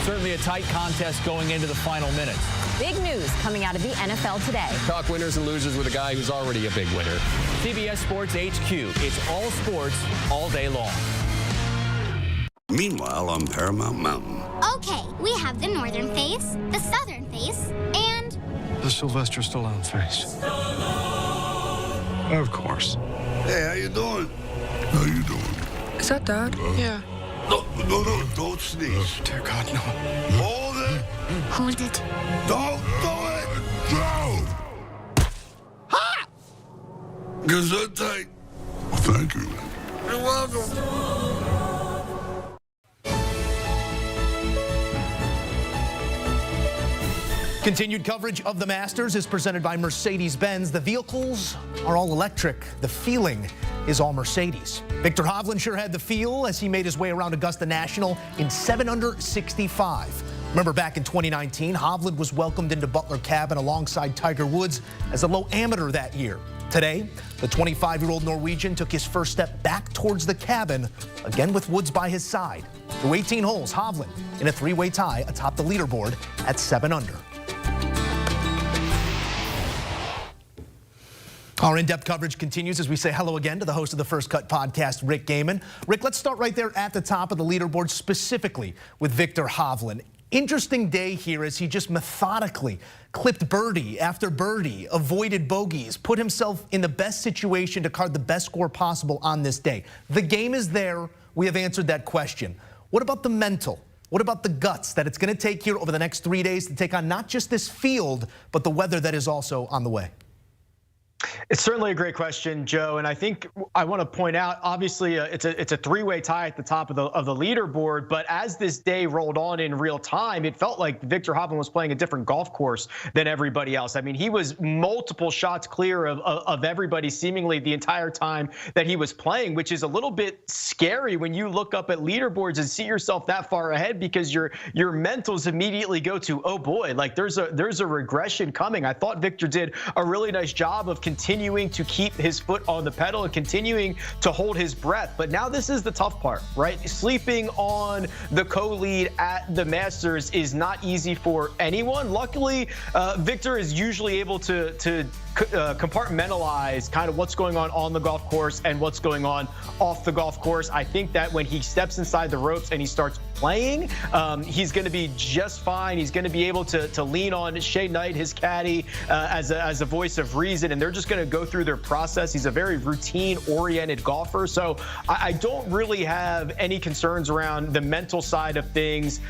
Certainly a tight contest going into the final minutes. Big news coming out of the NFL today. Talk winners and losers with a guy who's already a big winner. CBS Sports HQ. It's all sports, all day long. Meanwhile, on Paramount Mountain. Okay, we have the northern face, the southern face, and the Sylvester Stallone face. Of course. Hey, how you doing? How you doing? Is that Dad? Yeah. No, don't sneeze. Dear God, no. Hold it. Hold it. Don't do it. No. Ha! Gesundheit. Well, thank you. You're welcome. Continued coverage of the Masters is presented by Mercedes-Benz. The vehicles are all electric. The feeling is all Mercedes. Viktor Hovland sure had the feel as he made his way around Augusta National in 7 under 65. Remember back in 2019, Hovland was welcomed into Butler Cabin alongside Tiger Woods as a low amateur that year. Today, the 25-year-old Norwegian took his first step back towards the cabin, again with Woods by his side. Through 18 holes, Hovland in a three-way tie atop the leaderboard at 7 under. Our in-depth coverage continues as we say hello again to the host of the First Cut podcast, Rick Gehman. Rick, let's start right there at the top of the leaderboard, specifically with Viktor Hovland. Interesting day here as he just methodically clipped birdie after birdie, avoided bogeys, put himself in the best situation to card the best score possible on this day. The game is there. We have answered that question. What about the mental? What about the guts that it's going to take here over the next 3 days to take on not just this field, but the weather that is also on the way? It's certainly a great question, Joe, and I think I want to point out, obviously, it's a three-way tie at the top of the leaderboard. But as this day rolled on in real time, it felt like Viktor Hovland was playing a different golf course than everybody else. I mean, he was multiple shots clear of everybody seemingly the entire time that he was playing, which is a little bit scary when you look up at leaderboards and see yourself that far ahead, because your mentals immediately go to, oh boy, like there's a regression coming. I thought Viktor did a really nice job of continuing to keep his foot on the pedal and continuing to hold his breath. But now this is the tough part, right? Sleeping on the co-lead at the Masters is not easy for anyone. Luckily, Viktor is usually able to compartmentalize kind of what's going on the golf course and what's going on off the golf course. I think that when he steps inside the ropes and he starts playing, he's going to be just fine. He's going to be able to lean on Shay Knight, his caddy, as a voice of reason, and they're just going to go through their process. He's a very routine-oriented golfer, so I don't really have any concerns around the mental side of things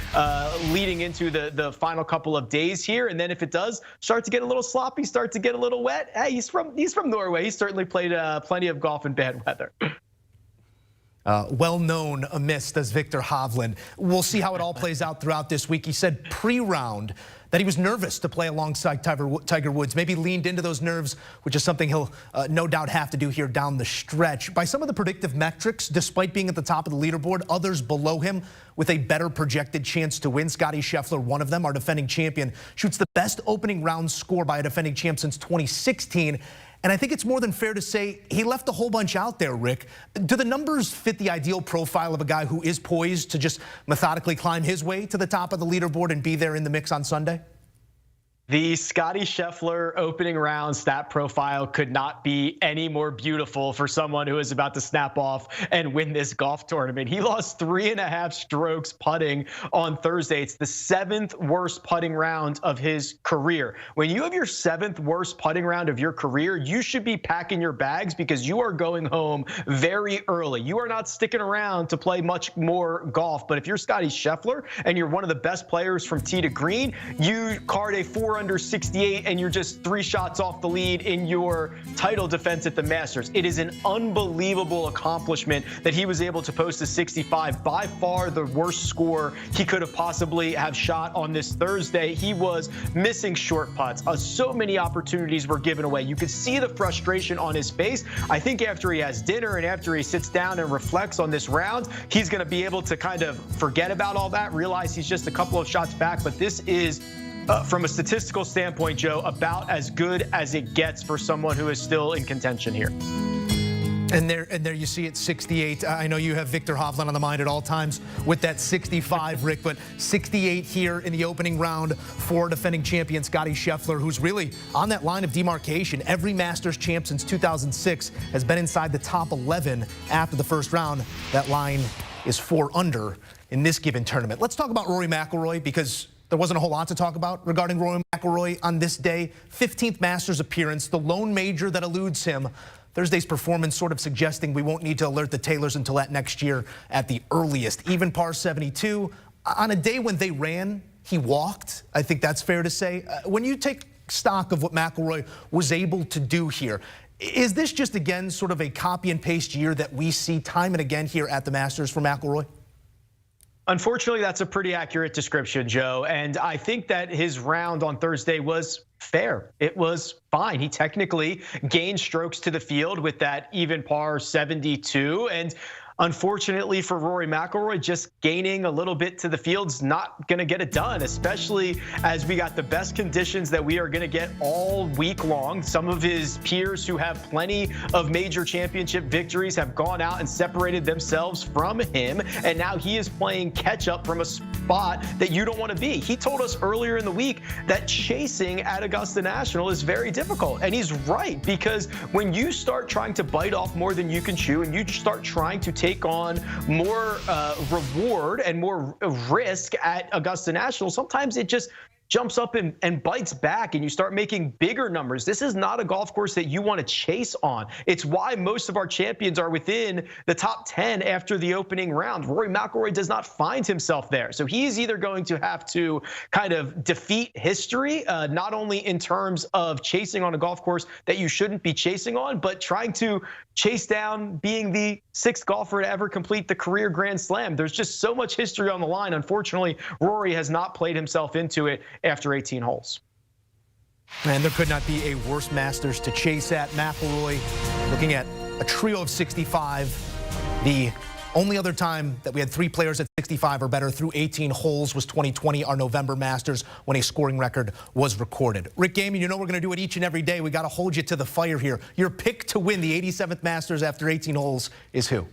leading into the final couple of days here. And then if it does start to get a little sloppy, start to get a little wet, hey, he's from Norway. He's certainly played plenty of golf in bad weather. Well-known mist as Viktor Hovland. We'll see how it all plays out throughout this week. He said pre-round that he was nervous to play alongside Tiger Woods, maybe leaned into those nerves, which is something he'll no doubt have to do here down the stretch. By some of the predictive metrics, despite being at the top of the leaderboard, others below him with a better projected chance to win. Scottie Scheffler, one of them, our defending champion, shoots the best opening round score by a defending champ since 2016. And I think it's more than fair to say he left a whole bunch out there, Rick. Do the numbers fit the ideal profile of a guy who is poised to just methodically climb his way to the top of the leaderboard and be there in the mix on Sunday? The Scottie Scheffler opening round stat profile could not be any more beautiful for someone who is about to snap off and win this golf tournament. He lost 3.5 strokes putting on Thursday. It's the 7th worst putting round of his career. When you have your 7th worst putting round of your career, you should be packing your bags because you are going home very early. You are not sticking around to play much more golf. But if you're Scottie Scheffler and you're one of the best players from tee to green, you card a 4 under 68 and you're just 3 shots off the lead in your title defense at the Masters. It is an unbelievable accomplishment that he was able to post a 65, by far the worst score he could have possibly have shot on this Thursday. He was missing short putts. So many opportunities were given away. You could see the frustration on his face. I think after he has dinner and after he sits down and reflects on this round, he's going to be able to kind of forget about all that, realize he's just a couple of shots back. But this is from a statistical standpoint, Joe, about as good as it gets for someone who is still in contention here. And there you see it, 68. I know you have Viktor Hovland on the mind at all times with that 65, Rick, but 68 here in the opening round for defending champion Scottie Scheffler, who's really on that line of demarcation. Every Masters champ since 2006 has been inside the top 11 after the first round. That line is 4 under in this given tournament. Let's talk about Rory McIlroy, because there wasn't a whole lot to talk about regarding Rory McIlroy on this day. 15th Masters appearance, the lone major that eludes him. Thursday's performance sort of suggesting we won't need to alert the Taylors until that next year at the earliest. Even par 72. On a day when they ran, he walked. I think that's fair to say. When you take stock of what McIlroy was able to do here, is this just, again, sort of a copy and paste year that we see time and again here at the Masters for McIlroy? Unfortunately, that's a pretty accurate description, Joe. And I think that his round on Thursday was fair. It was fine. He technically gained strokes to the field with that even par 72. And unfortunately for Rory McIlroy, just gaining a little bit to the field's not going to get it done, especially as we got the best conditions that we are going to get all week long. Some of his peers who have plenty of major championship victories have gone out and separated themselves from him, and now he is playing catch up from a spot that you don't want to be. He told us earlier in the week that chasing at Augusta National is very difficult, and he's right, because when you start trying to bite off more than you can chew and you start trying to take on more reward and more risk at Augusta National, sometimes it just jumps up and bites back, and you start making bigger numbers. This is not a golf course that you want to chase on. It's why most of our champions are within the top 10 after the opening round. Rory McIlroy does not find himself there. So he's either going to have to kind of defeat history, not only in terms of chasing on a golf course that you shouldn't be chasing on, but trying to chase down being the 6th golfer to ever complete the career Grand Slam. There's just so much history on the line. Unfortunately, Rory has not played himself into it after 18 holes. And there could not be a worse Masters to chase at. McIlroy looking at a trio of 65. The only other time that we had 3 players at 65 or better through 18 holes was 2020, our November Masters, when a scoring record was recorded. Rick Gehman, you know we're going to do it each and every day. We got to hold you to the fire here. Your pick to win the 87th Masters after 18 holes is who?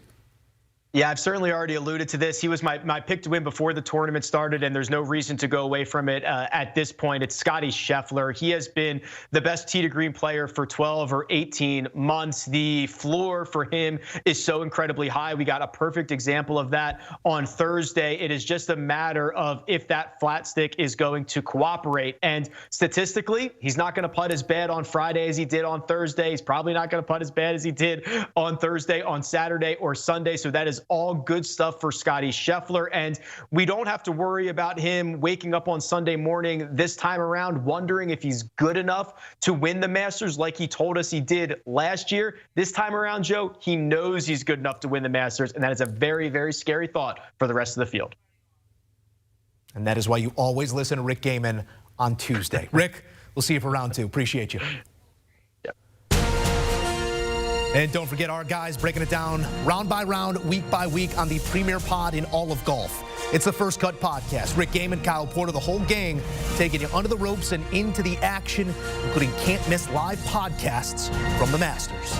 Yeah, I've certainly already alluded to this. He was my pick to win before the tournament started, and there's no reason to go away from it at this point. It's Scottie Scheffler. He has been the best tee to green player for 12 or 18 months. The floor for him is so incredibly high. We got a perfect example of that on Thursday. It is just a matter of if that flat stick is going to cooperate. And statistically, he's not going to putt as bad on Friday as he did on Thursday. He's probably not going to putt as bad as he did on Thursday, on Saturday, or Sunday. So that is all good stuff for Scottie Scheffler, and we don't have to worry about him waking up on Sunday morning this time around wondering if he's good enough to win the Masters like he told us he did last year. This time around, Joe, he knows he's good enough to win the Masters, and that is a very, very scary thought for the rest of the field. And that is why you always listen to Rick Gehman on Tuesday. Rick, we'll see you for round 2. Appreciate you. And don't forget our guys breaking it down round by round, week by week on the premier pod in all of golf. It's the First Cut Podcast. Rick Gehman, Kyle Porter, the whole gang taking you under the ropes and into the action, including can't-miss live podcasts from the Masters.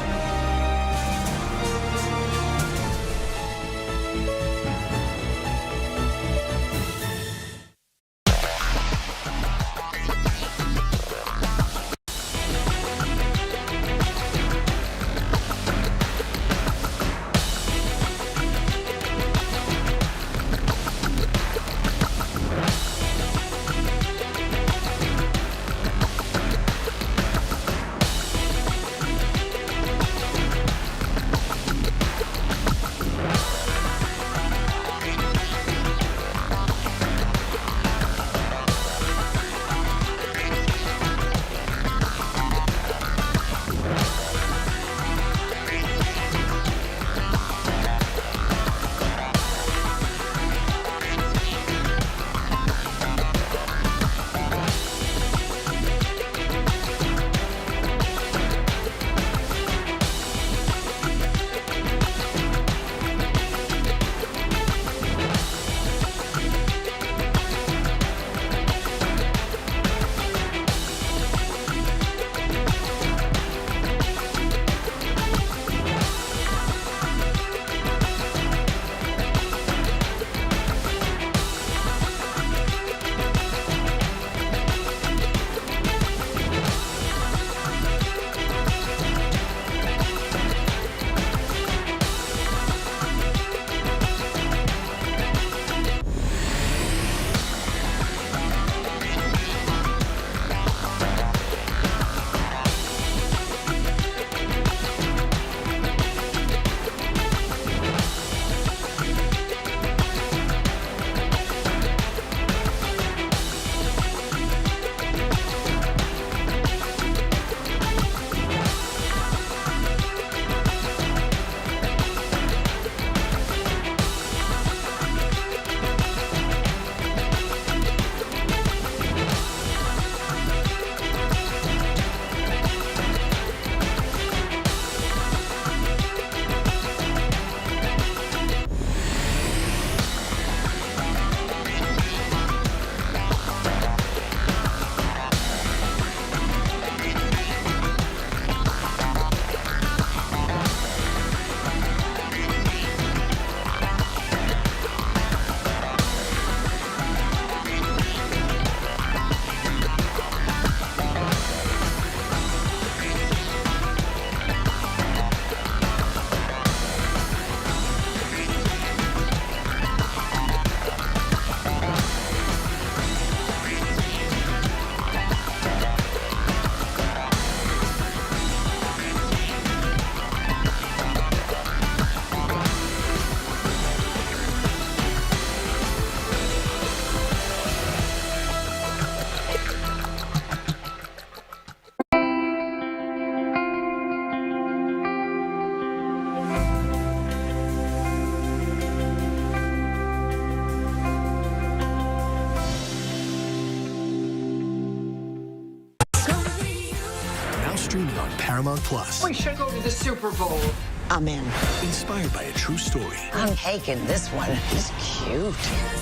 streaming on Paramount Plus. We should go to the Super Bowl. I'm in. Inspired by a true story. I'm taking this one. He's cute.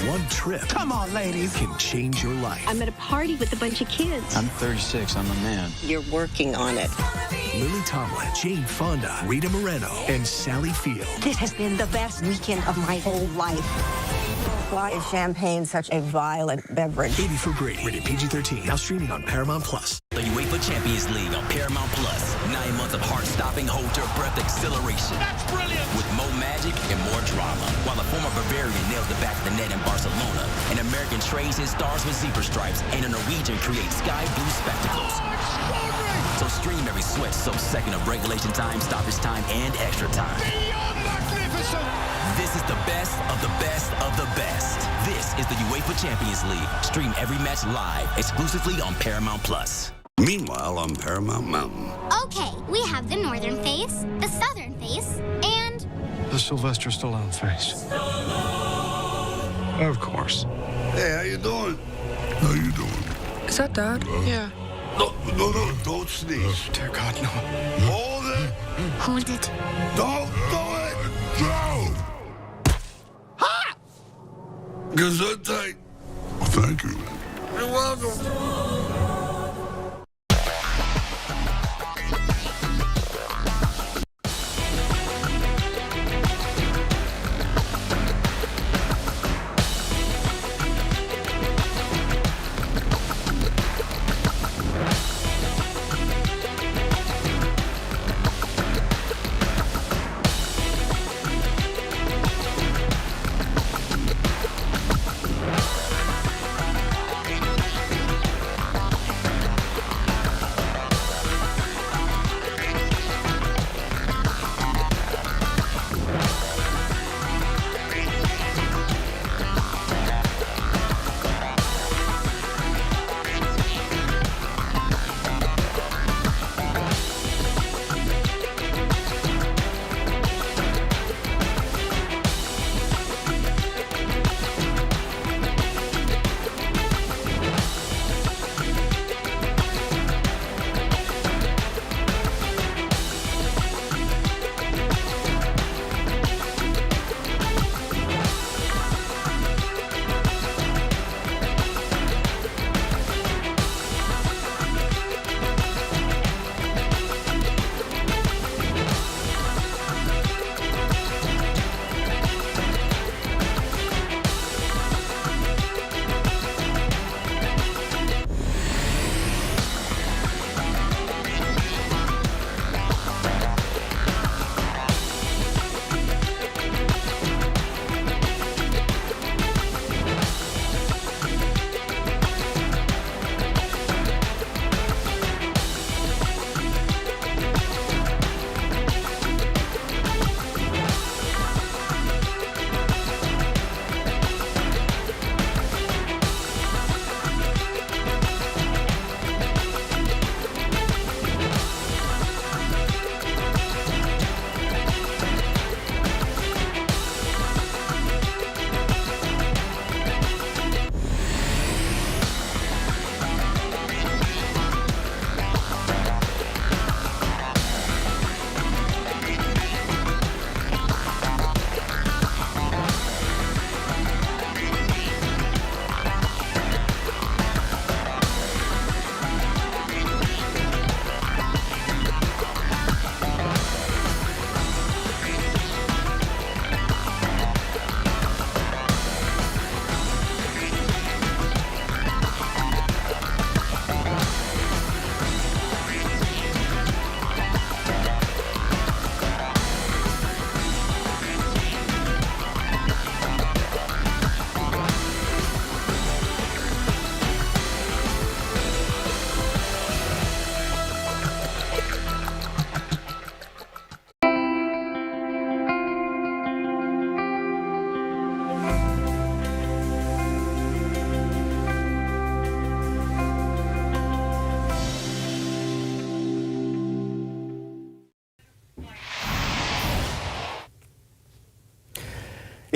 One trip. Come on, ladies. Can change your life. I'm at a party with a bunch of kids. I'm 36. I'm a man. You're working on it. Lily Tomlin, Jane Fonda, Rita Moreno, and Sally Field. This has been the best weekend of my whole life. Why is champagne such a violent beverage? Baby for Brady, rated PG-13. Now streaming on Paramount Plus. The UEFA Champions League on Paramount Plus. 9 months of heart-stopping, hold-your-breath exhilaration. That's brilliant! With more magic and more drama. While the former Bavarian nails the back of the net in Barcelona, an American trades his stars with zebra stripes, and a Norwegian creates sky blue spectacles. So stream every sweat-soaked second of regulation time, stoppage time, and extra time. Beyond magnificent! This is the best of the best of the best. This is the UEFA Champions League. Stream every match live, exclusively on Paramount Plus. Meanwhile, on Paramount Mountain. Okay, we have the northern face, the southern face, and The Sylvester Stallone face. Of course. Hey, how you doing? How you doing? Is that Dad? Yeah. No, don't sneeze. Dear God, no. Hold it. hold it. Don't do it. Go. Ha! Gesundheit. Thank you. You're welcome.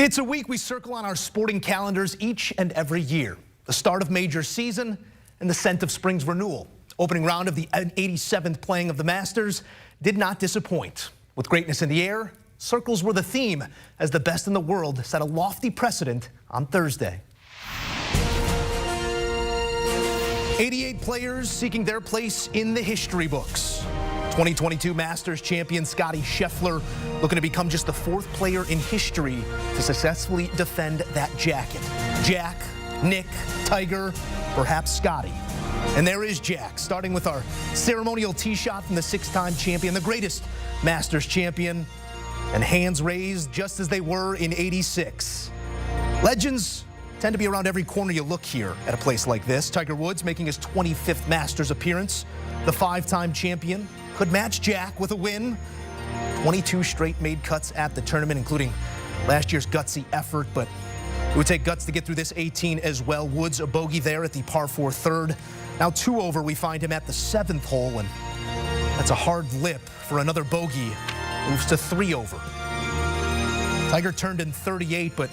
It's a week we circle on our sporting calendars each and every year. The start of major season and the scent of spring's renewal. opening round of the 87th playing of the Masters did not disappoint. With greatness in the air, circles were the theme as the best in the world set a lofty precedent on Thursday. 88 players seeking their place in the history books. 2022 Masters champion Scottie Scheffler looking to become just the 4th player in history to successfully defend that jacket. Jack, Nick, Tiger, perhaps Scottie. And there is Jack, starting with our ceremonial tee shot from the 6-time champion, the greatest Masters champion, and hands raised just as they were in '86. Legends tend to be around every corner you look here at a place like this. Tiger Woods making his 25th Masters appearance. The 5-time champion could match Jack with a win. 22 straight made cuts at the tournament, including last year's gutsy effort, but it would take guts to get through this 18 as well. Woods a bogey there at the par 4 third. Now 2 over, we find him at the 7th hole, and that's a hard lip for another bogey. Moves to 3 over. Tiger turned in 38, but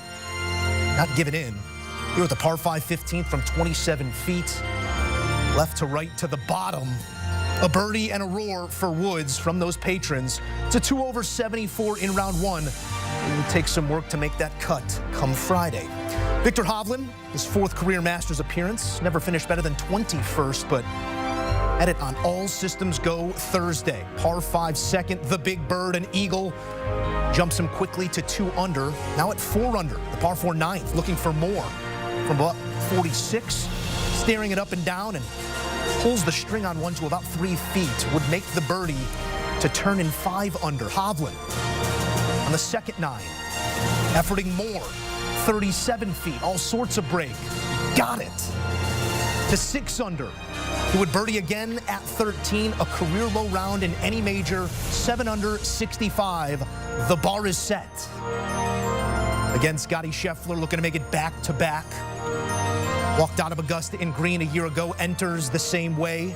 not giving in. Here at the par 5 15th from 27 feet. Left to right to the bottom. A birdie and a roar for Woods from those patrons. It's a 2 over 74 in round 1. It will take some work to make that cut come Friday. Viktor Hovland, his 4th career Masters appearance. Never finished better than 21st, but had it on all systems go Thursday. Par 5 second, the big bird, an eagle. Jumps him quickly to 2 under. Now at 4 under, the par 4 ninth, looking for more. From about 46, staring it up and down, and pulls the string on one to about 3 feet. Would make the birdie to turn in 5 under. Hovland on the 2nd 9, efforting more. 37 feet, all sorts of break. Got it. To 6 under. He would birdie again at 13, a career low round in any major. 7 under, 65. The bar is set. Again, Scottie Scheffler looking to make it back-to-back. Walked out of Augusta in green a year ago, enters the same way.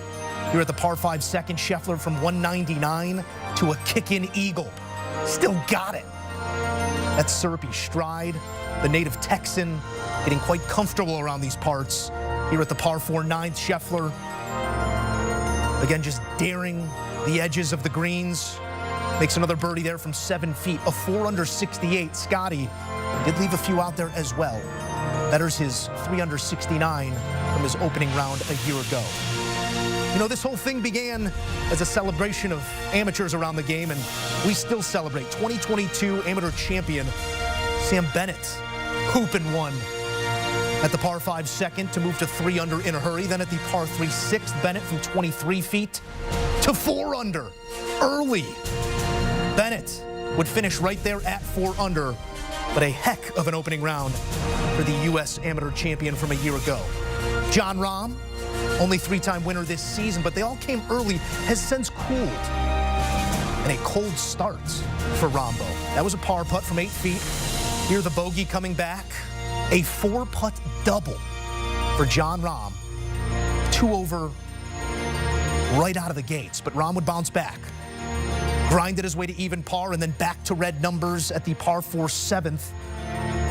Here at the par 5 second, Scheffler from 199 to a kick-in eagle. Still got it. That syrupy stride, the native Texan getting quite comfortable around these parts. Here at the par 4 ninth, Scheffler, again, just daring the edges of the greens. Makes another birdie there from 7 feet. A 4 under 68. Scottie did leave a few out there as well. Betters his 3 under 69 from his opening round a year ago. You know, this whole thing began as a celebration of amateurs around the game, and we still celebrate. 2022 amateur champion Sam Bennett, hooping one at the par 5 second to move to 3 under in a hurry. Then at the par 3 6th, Bennett from 23 feet to 4 under early. Bennett would finish right there at 4 under, but a heck of an opening round for the U.S. amateur champion from a year ago. Jon Rahm, only 3-time winner this season, but they all came early, has since cooled. And a cold start for Rombo. That was a par putt from 8 feet. Here the bogey coming back. A 4-putt double for Jon Rahm. 2 over right out of the gates, but Rahm would bounce back. Grinded his way to even par and then back to red numbers at the par 4 7th.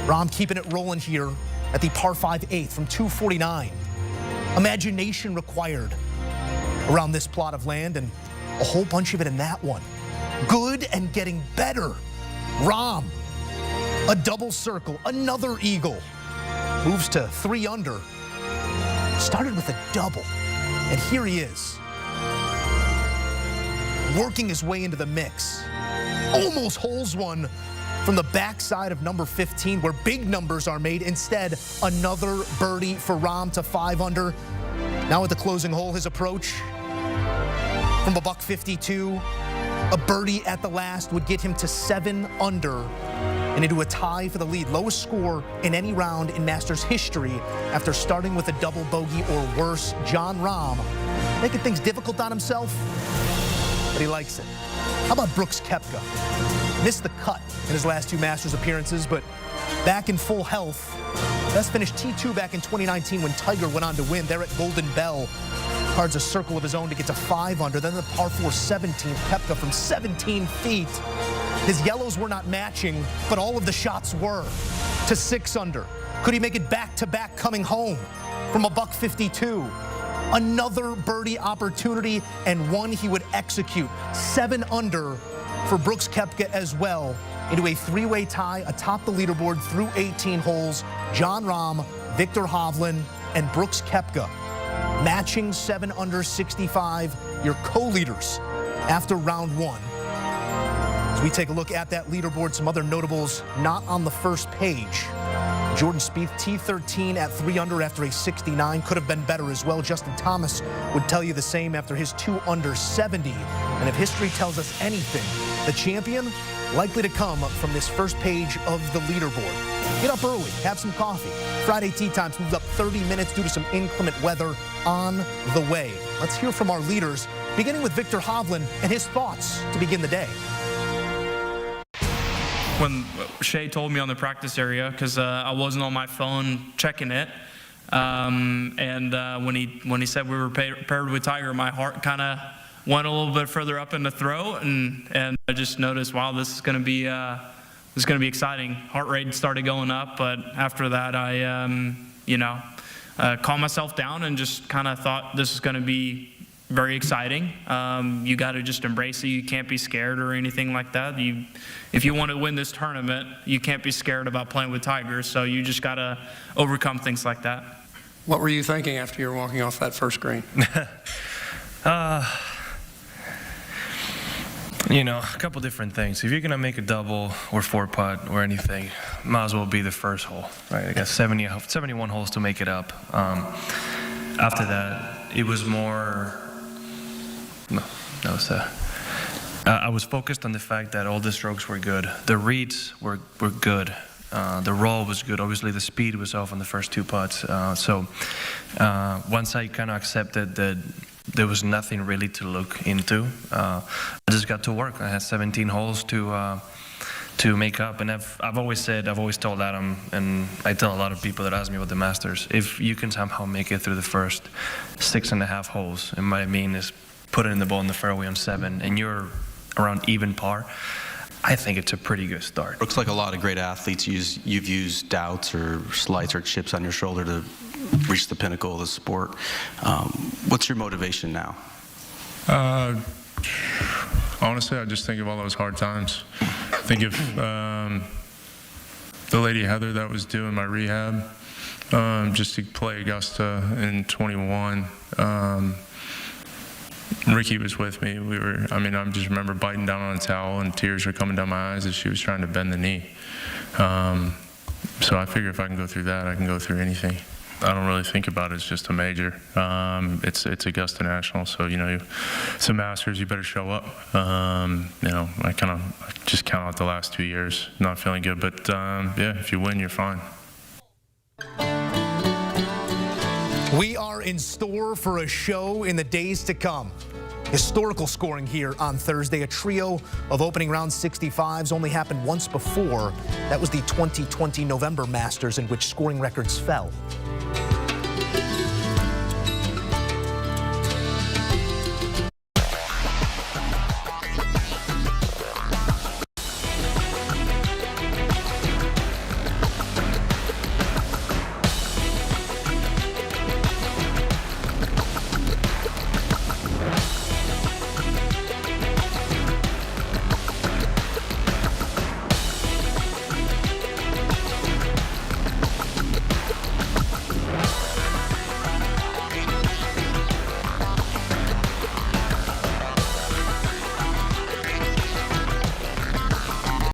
Rahm keeping it rolling here at the par 5 8th from 249. Imagination required around this plot of land, and a whole bunch of it in that one. Good and getting better. Rahm, a double circle, another eagle. Moves to 3 under. Started with a double, and here he is. Working his way into the mix. Almost holes one from the backside of number 15, where big numbers are made. Instead, another birdie for Rahm to 5 under. Now at the closing hole, his approach from a buck 52. A birdie at the last would get him to 7 under and into a tie for the lead. Lowest score in any round in Masters history after starting with a double bogey or worse. Jon Rahm making things difficult on himself, but he likes it. How about Brooks Koepka? Missed the cut in his last 2 Masters appearances, but back in full health. Best finished T2 back in 2019 when Tiger went on to win there at Golden Bell. Cards a circle of his own to get to 5 under. Then the par 4 17th, Koepka from 17 feet. His yellows were not matching, but all of the shots were. To 6 under. Could he make it back-to-back coming home from a buck 52? Another birdie opportunity, and one he would execute. 7 under for Brooks Koepka as well, into a 3-way tie atop the leaderboard through 18 holes. Jon Rahm, Viktor Hovland, and Brooks Koepka matching 7 under 65, your co-leaders after round 1. As we take a look at that leaderboard, some other notables not on the first page. Jordan Spieth, T13 at 3 under after a 69. Could have been better as well. Justin Thomas would tell you the same after his 2 under 70. And if history tells us anything, the champion likely to come from this first page of the leaderboard. Get up early, have some coffee. Friday tee times moves up 30 minutes due to some inclement weather on the way. Let's hear from our leaders, beginning with Viktor Hovland and his thoughts to begin the day. When Shea told me on the practice area, because I wasn't on my phone checking it, when he said we were paired with Tiger, my heart kind of went a little bit further up in the throat, and I just noticed, wow, this is going to be exciting. Heart rate started going up, but after that, I calmed myself down and just kind of thought this is going to be very exciting. You got to just embrace it. You can't be scared or anything like that. If you want to win this tournament, you can't be scared about playing with Tiger, so you just got to overcome things like that. What were you thinking after you were walking off that first green? A couple different things. If you're going to make a double or 4-putt or anything, might as well be the first hole, right? I guess 71 holes to make it up. After that, it was more... I was focused on the fact that all the strokes were good. The reads were good. The roll was good. Obviously, the speed was off on the first 2 putts. Once I kind of accepted that there was nothing really to look into, I just got to work. I had 17 holes to make up, and I've always told Adam, and I tell a lot of people that ask me about the Masters, if you can somehow make it through the first 6.5 holes, and what I mean is putting the ball in the fairway on 7, and you're around even par, I think it's a pretty good start. Looks like a lot of great athletes you've used doubts or slights or chips on your shoulder to reach the pinnacle of the sport. What's your motivation now? Honestly, I just think of all those hard times. Think of the lady Heather that was doing my rehab, just to play Augusta in 21. Ricky was with me. I just remember biting down on a towel and tears were coming down my eyes as she was trying to bend the knee. So I figure if I can go through that, I can go through anything. I don't really think about it as just a major. It's Augusta National, so it's a Masters. You better show up. I just count out the last 2 years, not feeling good, but yeah, if you win, you're fine. We are in store for a show in the days to come. Historical scoring here on Thursday. A trio of opening round 65s only happened once before. That was the 2020 November Masters, in which scoring records fell.